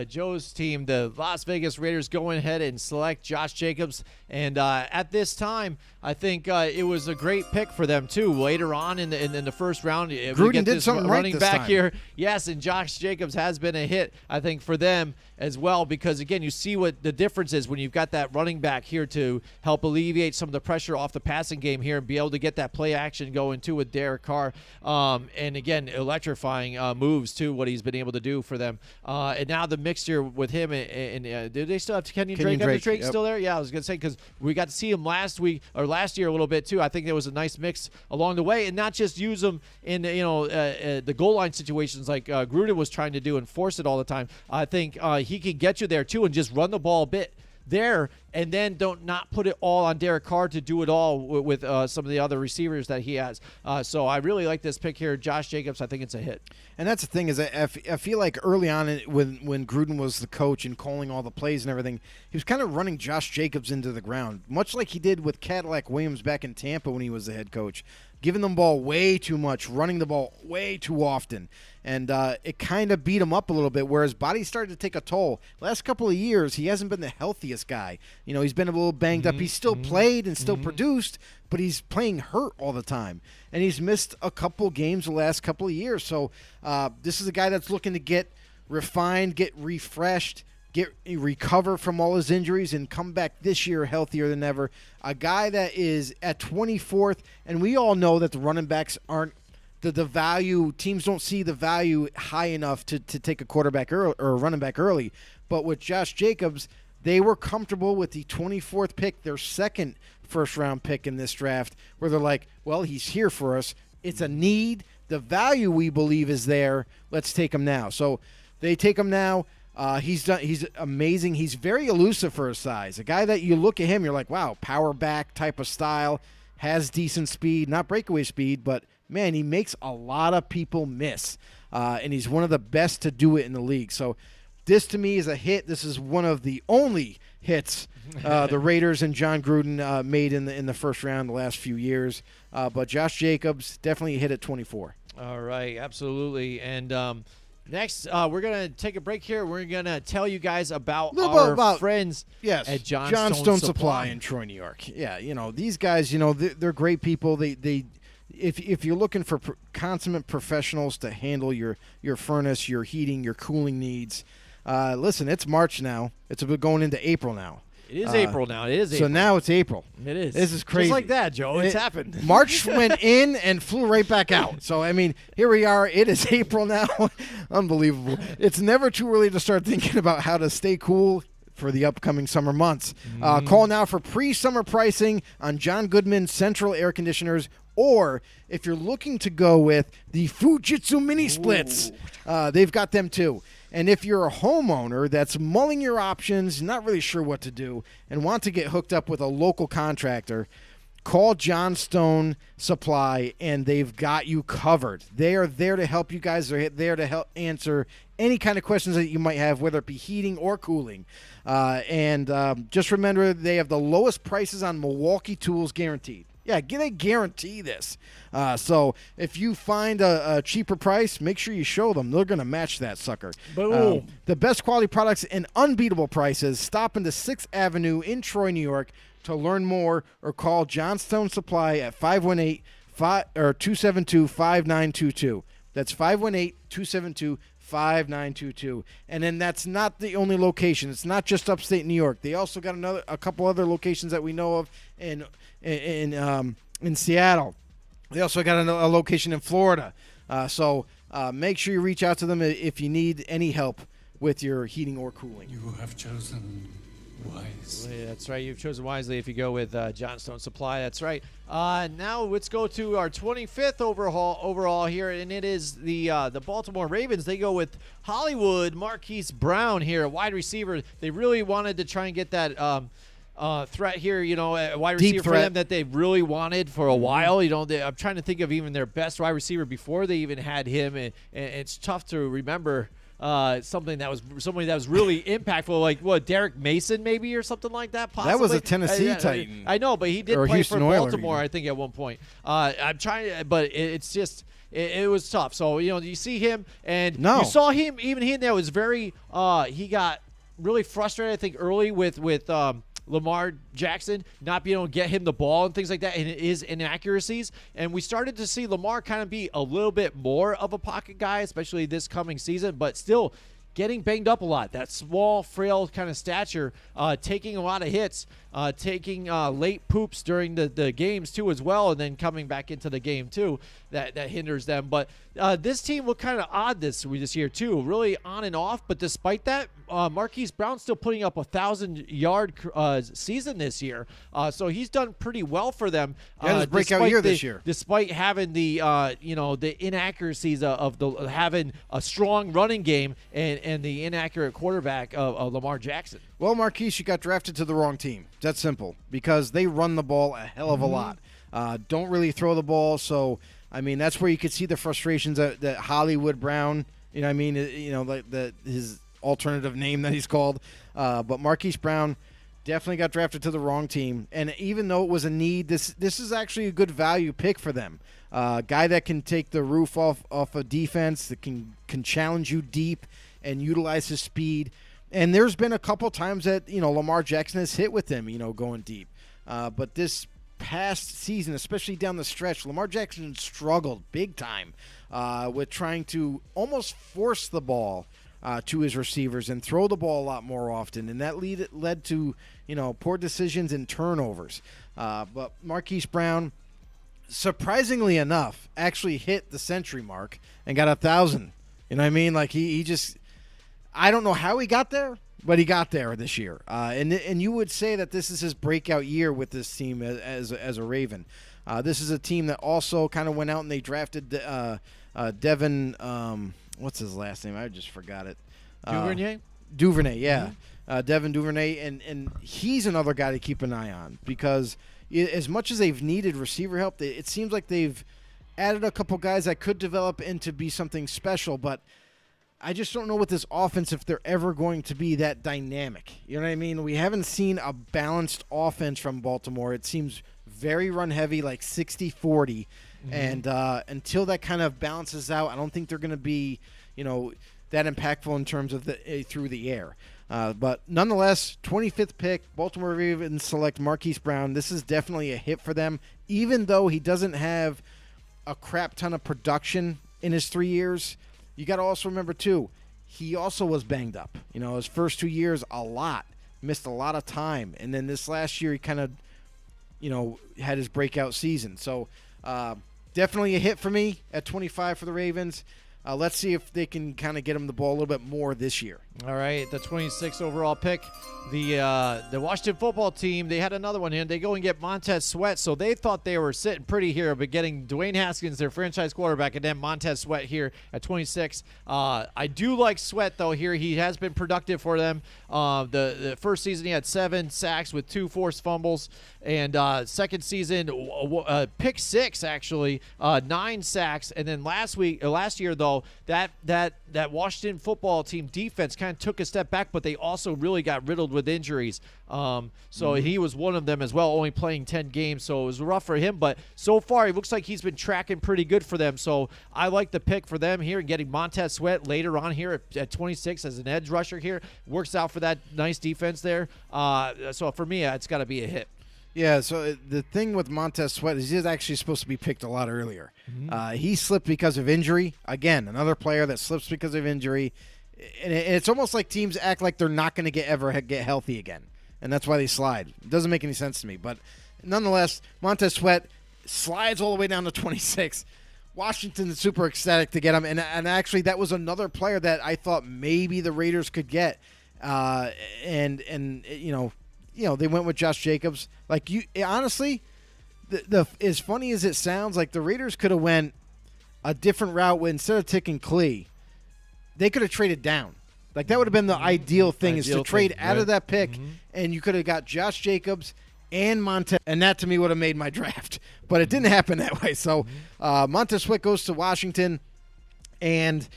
B: Joe's team, the Las Vegas Raiders, go ahead and select Josh Jacobs. And at this time, I think it was a great pick for them, too. Later on in the first round,
C: Gruden
B: get
C: did
B: this
C: something
B: running
C: right this
B: back
C: time.
B: here. Yes, and Josh Jacobs has been a hit, I think, for them as well, because, again, you see what the difference is when you've got that running back here to help alleviate some of the pressure off the passing game here and be able to get that play action going, too, with Derek Carr. And, again, electrifying moves, too, what he's been able to do for them. And now the mixture with him and do they still have Kenyon Drake? Drake
C: yep.
B: Still there? Yeah, I was going to say, because we got to see him last year a little bit, too. I think there was a nice mix along the way, and not just use them in the goal line situations like Gruden was trying to do and force it all the time. I think he can get you there, too, and just run the ball a bit there and then don't not put it all on Derek Carr to do it all with some of the other receivers that he has. So I really like this pick here. Josh Jacobs, I think it's a hit.
C: And that's the thing is I feel like early on when Gruden was the coach and calling all the plays and everything, he was kind of running Josh Jacobs into the ground, much like he did with Cadillac Williams back in Tampa when he was the head coach, giving them the ball way too much, running the ball way too often. And it kind of beat him up a little bit, where his body started to take a toll. Last couple of years, he hasn't been the healthiest guy. You know, he's been a little banged up. He's still played and still produced, but he's playing hurt all the time. And he's missed a couple games the last couple of years. So this is a guy that's looking to get refined, get refreshed, recover from all his injuries, and come back this year healthier than ever. A guy that is at 24th, and we all know that the running backs aren't the value. Teams don't see the value high enough to take a quarterback or a running back early. But with Josh Jacobs, they were comfortable with the 24th pick, their second first-round pick in this draft, where they're like, well, he's here for us. It's a need. The value we believe is there. Let's take him now. So they take him now. He's amazing. He's very elusive for his size. A guy that you look at him, you're like, wow, power back type of style, has decent speed, not breakaway speed, but man, he makes a lot of people miss, and he's one of the best to do it in the league. So this, to me, is a hit. This is one of the only hits the Raiders and John Gruden made in the first round the last few years. But Josh Jacobs definitely hit at 24.
B: All right, absolutely. And next, we're going to take a break here. We're going to tell you guys about our friends at Johnstone Supply
C: in Troy, New York. Yeah, you know, these guys, you know, they're great people. If you're looking for consummate professionals to handle your furnace, your heating, your cooling needs, listen, it's March now. It's going into April now.
B: It is April now. It is April.
C: So now it's April.
B: It is.
C: This is crazy.
B: Just like that, Joe. It's happened.
C: March went in and flew right back out. So, I mean, here we are. It is April now. Unbelievable. It's never too early to start thinking about how to stay cool for the upcoming summer months. Call now for pre-summer pricing on John Goodman Central Air Conditioners, or if you're looking to go with the Fujitsu Mini Splits, they've got them too. And if you're a homeowner that's mulling your options, not really sure what to do, and want to get hooked up with a local contractor, call Johnstone Supply, and they've got you covered. They are there to help you guys. They're there to help answer any kind of questions that you might have, whether it be heating or cooling. And just remember, they have the lowest prices on Milwaukee tools guaranteed. Yeah, they guarantee this. So if you find a cheaper price, make sure you show them. They're going to match that sucker.
B: Boom.
C: The best quality products and unbeatable prices. Stop into 6th Avenue in Troy, New York to learn more, or call Johnstone Supply at 518-272-5922. That's 518-272-5922. And then that's not the only location. It's not just upstate New York. They also got a couple other locations that we know of in Seattle. They also got a location in Florida. So make sure you reach out to them if you need any help with your heating or cooling.
F: You have chosen wisely.
B: That's right. You've chosen wisely if you go with Johnstone Supply. That's right. Now let's go to our 25th overall here, and it is the Baltimore Ravens. They go with Hollywood Marquise Brown here, a wide receiver. They really wanted to try and get that threat here, you know, a wide receiver for them that they really wanted for a while. You know, I'm trying to think of even their best wide receiver before they even had him, and it's tough to remember somebody that was really impactful, like Derek Mason maybe or something like that. Possibly.
C: That was a Tennessee Titan.
B: I know, but he did play
C: Houston
B: for Baltimore,
C: Oilers,
B: I think, at one point. I'm trying, but it's just. It was tough. So, you know, you see him, and you saw him, even he in there was very, he got really frustrated, I think, early with Lamar Jackson not being able to get him the ball and things like that, and his inaccuracies. And we started to see Lamar kind of be a little bit more of a pocket guy, especially this coming season, but still getting banged up a lot. That small, frail kind of stature, taking a lot of hits, taking late poops during the games too as well, and then coming back into the game too. That hinders them. But this team looked kind of odd this year too, really on and off. But despite that, Marquise Brown still putting up 1,000-yard season this year. So he's done pretty well for them.
C: His breakout year this year,
B: despite having the the inaccuracies of having a strong running game and and the inaccurate quarterback of Lamar Jackson.
C: Well, Marquise, you got drafted to the wrong team. That's simple because they run the ball a hell of a lot. Don't really throw the ball, so I mean that's where you could see the frustrations that Hollywood Brown. You know, what I mean, like his alternative name that he's called, but Marquise Brown definitely got drafted to the wrong team. And even though it was a need, this is actually a good value pick for them. Guy that can take the roof off a defense, that can challenge you deep and utilize his speed. And there's been a couple times that, Lamar Jackson has hit with him, going deep. But this past season, especially down the stretch, Lamar Jackson struggled big time with trying to almost force the ball to his receivers and throw the ball a lot more often. And that led to, poor decisions and turnovers. But Marquise Brown, surprisingly enough, actually hit the century mark and got 1,000. You know what I mean? Like he just, I don't know how he got there, but he got there this year. And you would say that this is his breakout year with this team as a Raven. This is a team that also kind of went out and they drafted Devin. What's his last name? I just forgot it.
B: Duvernay?
C: Duvernay, yeah. Devin Duvernay, and he's another guy to keep an eye on because as much as they've needed receiver help, it seems like they've added a couple guys that could develop into be something special, but I just don't know with this offense if they're ever going to be that dynamic. You know what I mean? We haven't seen a balanced offense from Baltimore. It seems very run-heavy, like 60-40, and until that kind of balances out, I don't think they're going to be, that impactful in terms of through the air. But nonetheless, 25th pick, Baltimore Ravens select Marquise Brown. This is definitely a hit for them, even though he doesn't have a crap ton of production in his 3 years. You got to also remember, too, he also was banged up. His first 2 years, missed a lot of time. And then this last year, he kind of, had his breakout season. So definitely a hit for me at 25 for the Ravens. Let's see if they can kind of get him the ball a little bit more this year.
B: All right, the 26th overall pick, the Washington football team, they had another one in. They go and get Montez Sweat, so they thought they were sitting pretty here, but getting Dwayne Haskins, their franchise quarterback, and then Montez Sweat here at 26. I do like Sweat, though, here. He has been productive for them. The first season, he had 7 sacks with 2 forced fumbles, and second season, pick 6, actually, 9 sacks, and then last year, though, that Washington football team defense kind of took a step back, but they also really got riddled with injuries. So he was one of them as well, only playing 10 games, so it was rough for him. But so far, it looks like he's been tracking pretty good for them. So I like the pick for them here and getting Montez Sweat later on here at 26 as an edge rusher here. Works out for that nice defense there. So for me, it's got to be a hit.
C: Yeah, so the thing with Montez Sweat is he's actually supposed to be picked a lot earlier. He slipped because of injury. Again, another player that slips because of injury. And it's almost like teams act like they're not going to ever get healthy again. And that's why they slide. It doesn't make any sense to me. But nonetheless, Montez Sweat slides all the way down to 26. Washington is super ecstatic to get him. And actually, that was another player that I thought maybe the Raiders could get. And they went with Josh Jacobs. Like, honestly, the as funny as it sounds, like the Raiders could have went a different route instead of taking Klee. They could have traded down. Like, that would have been the ideal thing, is to trade out of that pick, and you could have got Josh Jacobs and Montez, and that to me would have made my draft. But it didn't happen that way. So Montez Sweat goes to Washington, and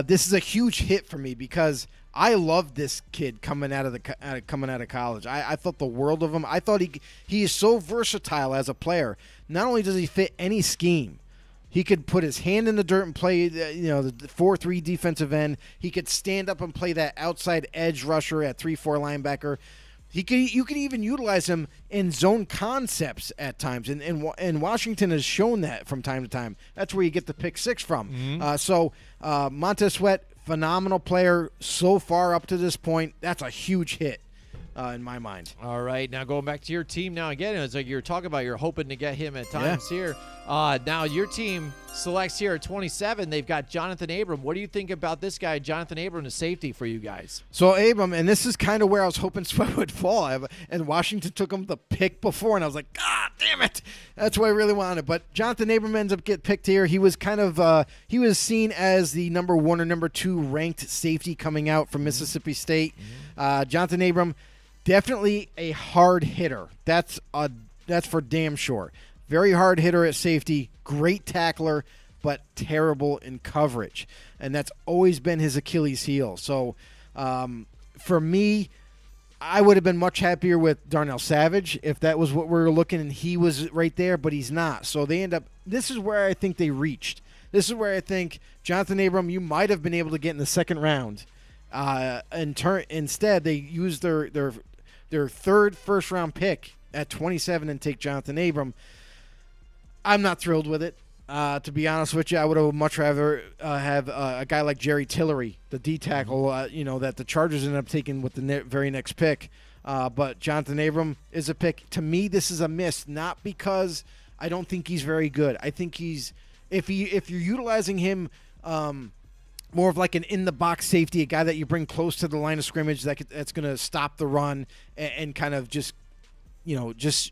C: this is a huge hit for me because I love this kid coming out of college. I thought the world of him. I thought he is so versatile as a player. Not only does he fit any scheme, he could put his hand in the dirt and play, the 4-3 defensive end. He could stand up and play that outside edge rusher at 3-4 linebacker. You could even utilize him in zone concepts at times, and Washington has shown that from time to time. That's where you get the pick 6 from. So Montez Sweat, phenomenal player so far up to this point. That's a huge hit. in my mind.
B: All right, now going back to your team now again, it's like you're talking about you're hoping to get him at times here. Now your team selects here at 27. They've got Jonathan Abram. What do you think about this guy, Jonathan Abram, the safety for you guys?
C: So Abram, and this is kind of where I was hoping Sweat would fall. And Washington took him the pick before, and I was like, God damn it. That's what I really wanted. But Jonathan Abram ends up getting picked here. He was kind of he was seen as the number 1 or number 2 ranked safety coming out from Mississippi State. Jonathan Abram, definitely a hard hitter. That's for damn sure. Very hard hitter at safety, great tackler, but terrible in coverage. And that's always been his Achilles heel. So for me, I would have been much happier with Darnell Savage if that was what we were looking and he was right there, but he's not. So they end up – this is where I think they reached. This is where I think Jonathan Abram, you might have been able to get in the second round. Instead, they used their third first-round pick at 27 and take Jonathan Abram. I'm not thrilled with it. To be honest with you, I would have much rather have a guy like Jerry Tillery, the D tackle, that the Chargers ended up taking with the very next pick. But Jonathan Abram is a pick. To me, this is a miss, not because I don't think he's very good. I think if you're utilizing him more of like an in-the-box safety, a guy that you bring close to the line of scrimmage that's going to stop the run and kind of just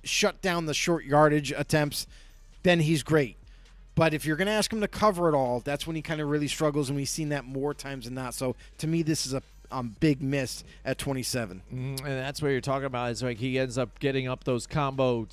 C: shut down the short yardage attempts, then he's great. But if you're going to ask him to cover it all, that's when he kind of really struggles, and we've seen that more times than not. So, to me, this is a big miss at 27.
B: And that's what you're talking about. Is like he ends up getting up those combo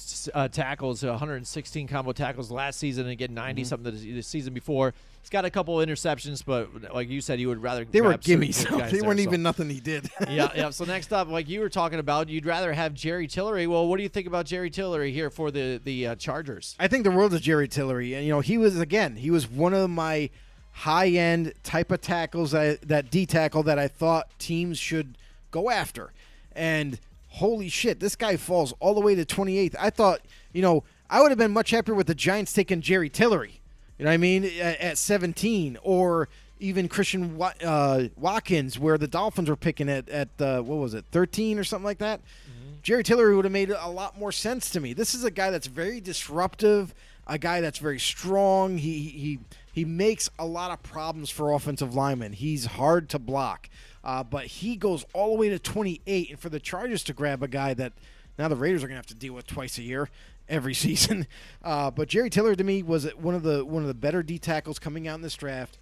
B: tackles, 116 combo tackles last season, and again 90-something the season before. He's got a couple of interceptions, but like you said, you would rather
C: they were
B: grab
C: gimmies. They weren't even nothing he did.
B: Yeah. So next up, like you were talking about, you'd rather have Jerry Tillery. Well, what do you think about Jerry Tillery here for the Chargers?
C: I think the world of Jerry Tillery, and he was one of my high-end type of tackles, that D tackle that I thought teams should go after. And holy shit, this guy falls all the way to 28th. I thought, I would have been much happier with the Giants taking Jerry Tillery. You know what I mean? At 17, or even Christian Watkins, where the Dolphins were picking at 13 or something like that. Mm-hmm. Jerry Tillery would have made a lot more sense to me. This is a guy that's very disruptive, a guy that's very strong. He makes a lot of problems for offensive linemen. He's hard to block, but he goes all the way to 28, and for the Chargers to grab a guy that now the Raiders are going to have to deal with twice a year. Every season, but Jerry Tillery to me was one of the better D tackles coming out in this draft.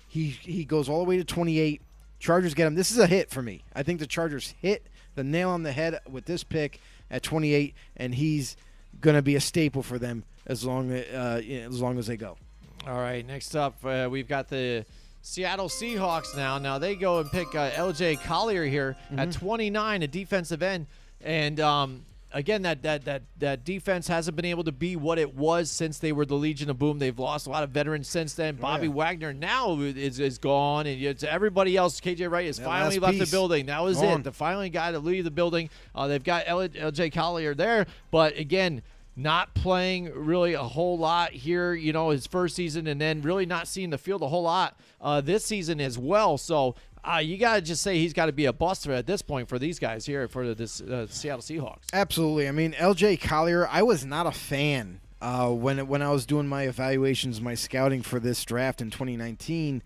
C: He goes all the way to 28. Chargers get him. This is a hit for me. I think the Chargers hit the nail on the head with this pick at 28, and he's going to be a staple for them as long as they go.
B: All right, next up we've got the Seattle Seahawks now. Now they go and pick L.J. Collier here at 29, a defensive end, and again, that defense hasn't been able to be what it was since they were the Legion of Boom. They've lost a lot of veterans since then. Bobby Wagner now is gone, and it's everybody else. KJ Wright has finally left the building. That was it. The finally guy to leave the building. They've got LJ Collier there, but again, not playing really a whole lot here, his first season, and then really not seeing the field a whole lot this season as well. So you got to just say he's got to be a bust at this point for these guys here for this Seattle Seahawks.
C: Absolutely. I mean, L.J. Collier, I was not a fan when I was doing my evaluations, my scouting for this draft in 2019.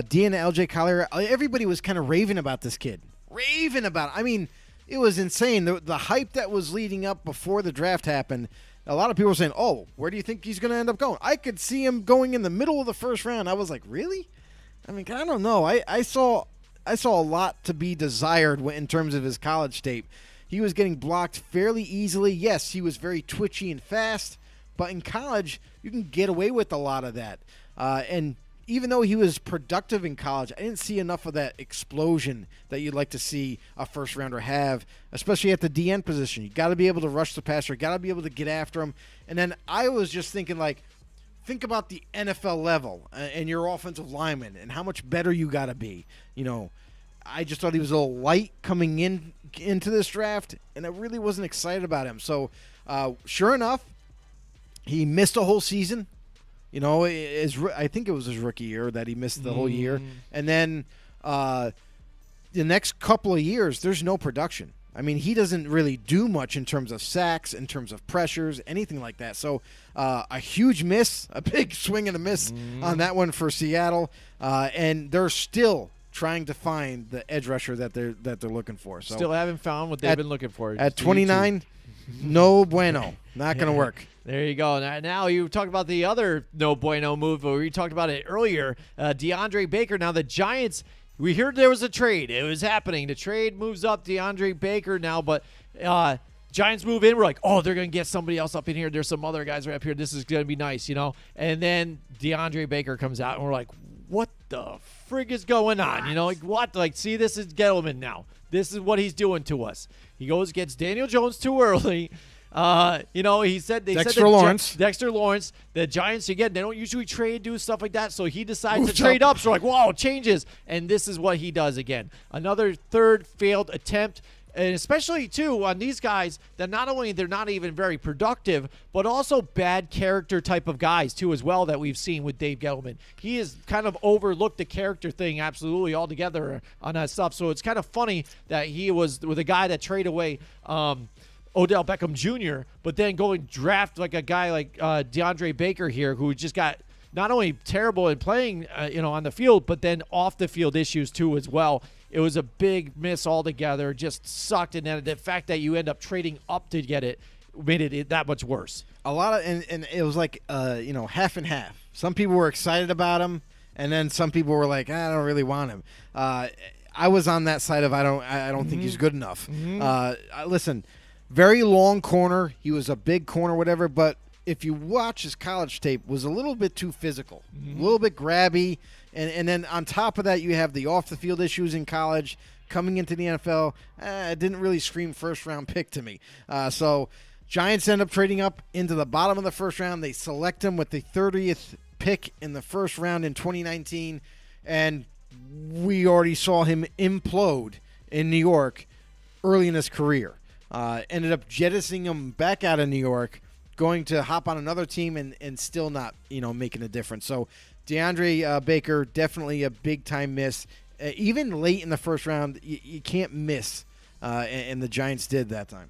C: Dean L.J. Collier, everybody was kind of raving about this kid. Raving about it. I mean, it was insane. The hype that was leading up before the draft happened, a lot of people were saying, oh, where do you think he's going to end up going? I could see him going in the middle of the first round. I was like, really? I mean, I don't know. I saw a lot to be desired in terms of his college tape. He was getting blocked fairly easily. Yes, he was very twitchy and fast, but in college, you can get away with a lot of that. And even though he was productive in college, I didn't see enough of that explosion that you'd like to see a first-rounder have, especially at the DN position. You got to be able to rush the passer. You got to be able to get after him. And then I was just thinking, think about the NFL level and your offensive lineman and how much better you got to be. I just thought he was a little light coming into this draft, and I really wasn't excited about him. So, sure enough, he missed a whole season. I think it was his rookie year that he missed the whole year. And then the next couple of years, there's no production. I mean, he doesn't really do much in terms of sacks, in terms of pressures, anything like that. So a huge miss, a big swing and a miss on that one for Seattle, and they're still trying to find the edge rusher that they're looking for. So
B: Still haven't found what they've been looking for.
C: at 29, no bueno, not going to work.
B: There you go. Now you talked about the other no bueno move, but we talked about it earlier. DeAndre Baker. Now the Giants, we heard there was a trade. It was happening. The trade moves up DeAndre Baker now, but Giants move in. We're like, oh, they're going to get somebody else up in here. There's some other guys right up here. This is going to be nice, you know? And then DeAndre Baker comes out, and we're like, what the frig is going on? You know, like what? Like, see, this is Gettleman now. This is what he's doing to us. He goes, gets Daniel Jones too early. You know, he said
C: Dexter Lawrence.
B: Dexter Lawrence. The Giants, again, they don't usually trade, do stuff like that. So he decides to trade up. So like, wow, changes. And this is what he does again. Another third failed attempt. And especially, too, on these guys that not only they're not even very productive, but also bad character type of guys, too, as well, that we've seen with Dave Gettleman. He has kind of overlooked the character thing absolutely altogether on that stuff. So it's kind of funny that he was with a guy that traded away Odell Beckham Jr., but then going draft like a guy like DeAndre Baker here, who just got not only terrible in playing, on the field, but then off the field issues, too, as well. It was a big miss altogether. Just sucked. And then the fact that you end up trading up to get it made it that much worse.
C: A lot of and it was like half and half. Some people were excited about him, and then some people were like, I don't really want him. I was on that side of I don't think he's good enough. Listen, very long corner. He was a big corner, whatever. But if you watch his college tape, was a little bit too physical, a little bit grabby. And then on top of that, you have the off-the-field issues in college. Coming into the NFL, it didn't really scream first-round pick to me. So Giants end up trading up into the bottom of the first round. They select him with the 30th pick in the first round in 2019. And we already saw him implode in New York early in his career. Ended up jettisoning him back out of New York, going to hop on another team and still not, making a difference. So DeAndre Baker, definitely a big-time miss. Even late in the first round, you can't miss, and the Giants did that time.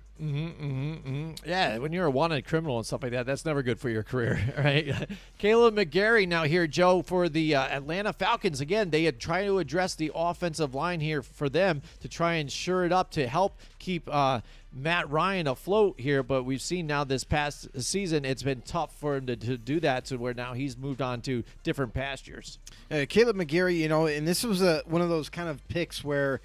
B: Yeah, when you're a wanted criminal and stuff like that, that's never good for your career, right? Caleb McGarry now here, Joe, for the Atlanta Falcons. Again, they had tried to address the offensive line here for them to try and shore it up to help keep Matt Ryan afloat here, but we've seen now this past season it's been tough for him to do that, to where now he's moved on to different pastures.
C: Caleb McGarry, and this was one of those kind of picks where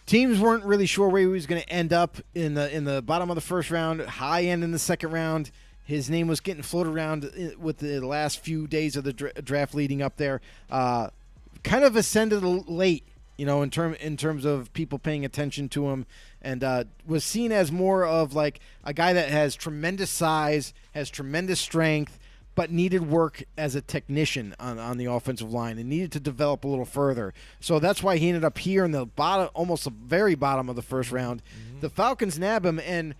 C: teams weren't really sure where he was going to end up in the bottom of the first round, high end in the second round. His name was getting floated around with the last few days of the draft leading up there. Kind of ascended late, in terms of people paying attention to him, and was seen as more of like a guy that has tremendous size, has tremendous strength, but needed work as a technician on the offensive line and needed to develop a little further. So that's why he ended up here in the bottom, almost the very bottom of the first round. The Falcons nab him, and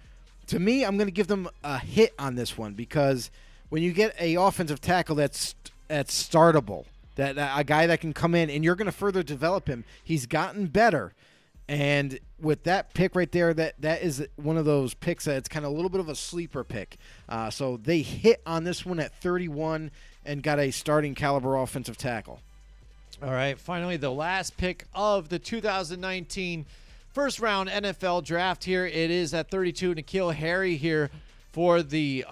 C: to me, I'm going to give them a hit on this one, because when you get a offensive tackle that's startable, that a guy that can come in and you're going to further develop him, he's gotten better. And with that pick right there, that is one of those picks that it's kind of a little bit of a sleeper pick. So they hit on this one at 31 and got a starting caliber offensive tackle.
B: All right, finally, the last pick of the 2019 first round NFL draft here. It is at 32, N'Keal Harry here for the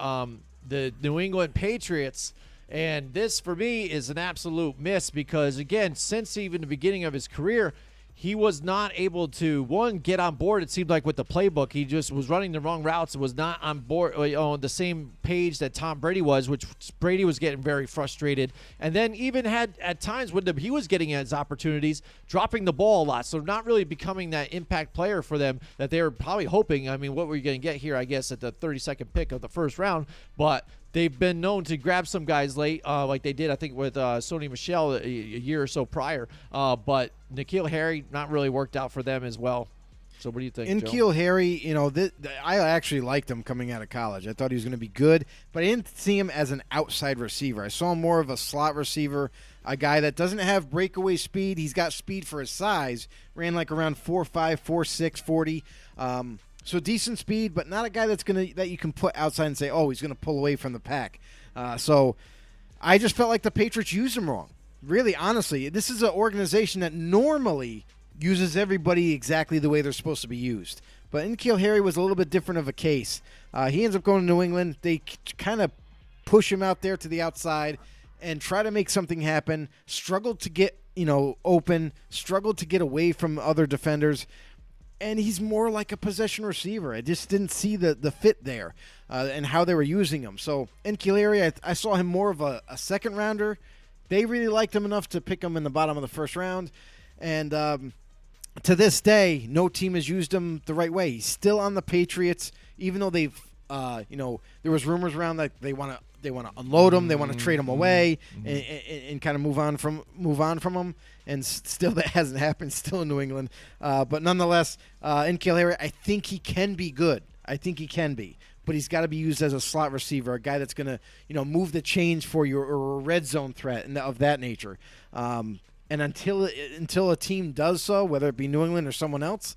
B: New England Patriots. And this, for me, is an absolute miss because, again, since even the beginning of his career, he was not able to, one, get on board, it seemed like, with the playbook. He just was running the wrong routes and was not on board on the same page that Tom Brady was, which Brady was getting very frustrated. And then even had, at times, when he was getting his opportunities, dropping the ball a lot. So not really becoming that impact player for them that they were probably hoping. I mean, what were you going to get here, I guess, at the 32nd pick of the first round? But they've been known to grab some guys late, like they did, I think, with Sony Michel a year or so prior. But N'Keal Harry not really worked out for them as well. So what do you think,
C: N'Keal Harry, I actually liked him coming out of college. I thought he was going to be good, but I didn't see him as an outside receiver. I saw him more of a slot receiver, a guy that doesn't have breakaway speed. He's got speed for his size. Ran like around 4.5, 4.6, 40. So decent speed, but not a guy that you can put outside and say, oh, he's going to pull away from the pack. So I just felt like the Patriots used him wrong. Really, honestly, this is an organization that normally uses everybody exactly the way they're supposed to be used. But N'Keal Harry was a little bit different of a case. He ends up going to New England. They kind of push him out there to the outside and try to make something happen. Struggled to get open. Struggled to get away from other defenders. And he's more like a possession receiver. I just didn't see the fit there and how they were using him. So N'Keal Harry, I saw him more of a second rounder. They really liked him enough to pick him in the bottom of the first round. And to this day, no team has used him the right way. He's still on the Patriots, even though they've, there was rumors around that they want to unload him, they want to trade him away, and kind of move on from him. And still, that hasn't happened. Still in New England, but nonetheless, N'Keal Harry, I think he can be good. I think he can be, but he's got to be used as a slot receiver, a guy that's going to move the chains for you, or a red zone threat and of that nature. And until a team does so, whether it be New England or someone else,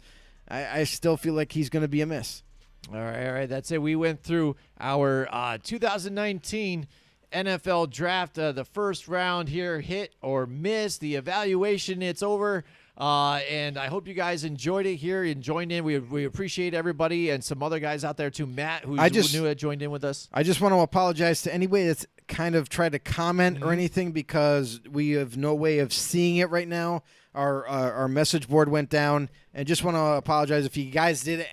C: I still feel like he's going to be a miss.
B: All right. That's it. We went through our 2019 NFL draft. The first round here, hit or miss. The evaluation, it's over. And I hope you guys enjoyed it here and joined in. We appreciate everybody and some other guys out there too. Matt, who's new, joined in with us.
C: I just want to apologize to anybody that's kind of tried to comment or anything, because we have no way of seeing it right now. Our message board went down, and just want to apologize if you guys did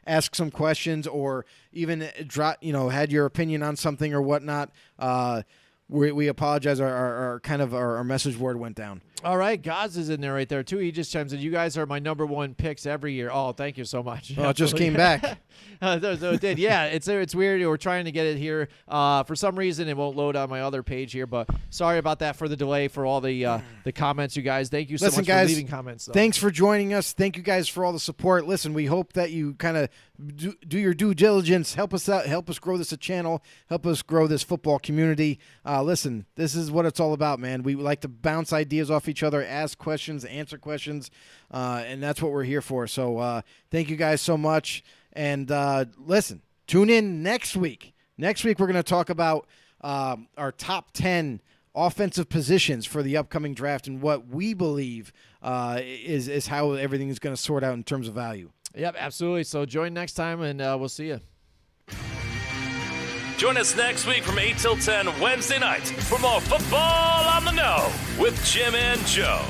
C: ask some questions, or even had your opinion on something or whatnot. We apologize. Our message board went down.
B: All right, Goz is in there right there too. He just chimes in, "You guys are my number one picks every year." Oh, thank you so much.
C: Oh, it just came back.
B: So it did. Yeah, it's weird. We're trying to get it here. For some reason, it won't load on my other page here. But sorry about that for the delay. For all the comments, you guys. Thank you so much for leaving comments.
C: Thanks for joining us. Thank you guys for all the support. Listen, we hope that you kind of do your due diligence. Help us out. Help us grow this channel. Help us grow this football community. Listen, this is what it's all about, man. We like to bounce ideas off each other, ask questions, answer questions, and that's what we're here for. So thank you guys so much. And listen, tune in next week. Next week, we're going to talk about our top 10 offensive positions for the upcoming draft and what we believe is how everything is going to sort out in terms of value.
B: Yep, absolutely. So join next time, and we'll see you.
A: Join us next week from 8 till 10 Wednesday nights for more Football on the Know with Jim and Joe.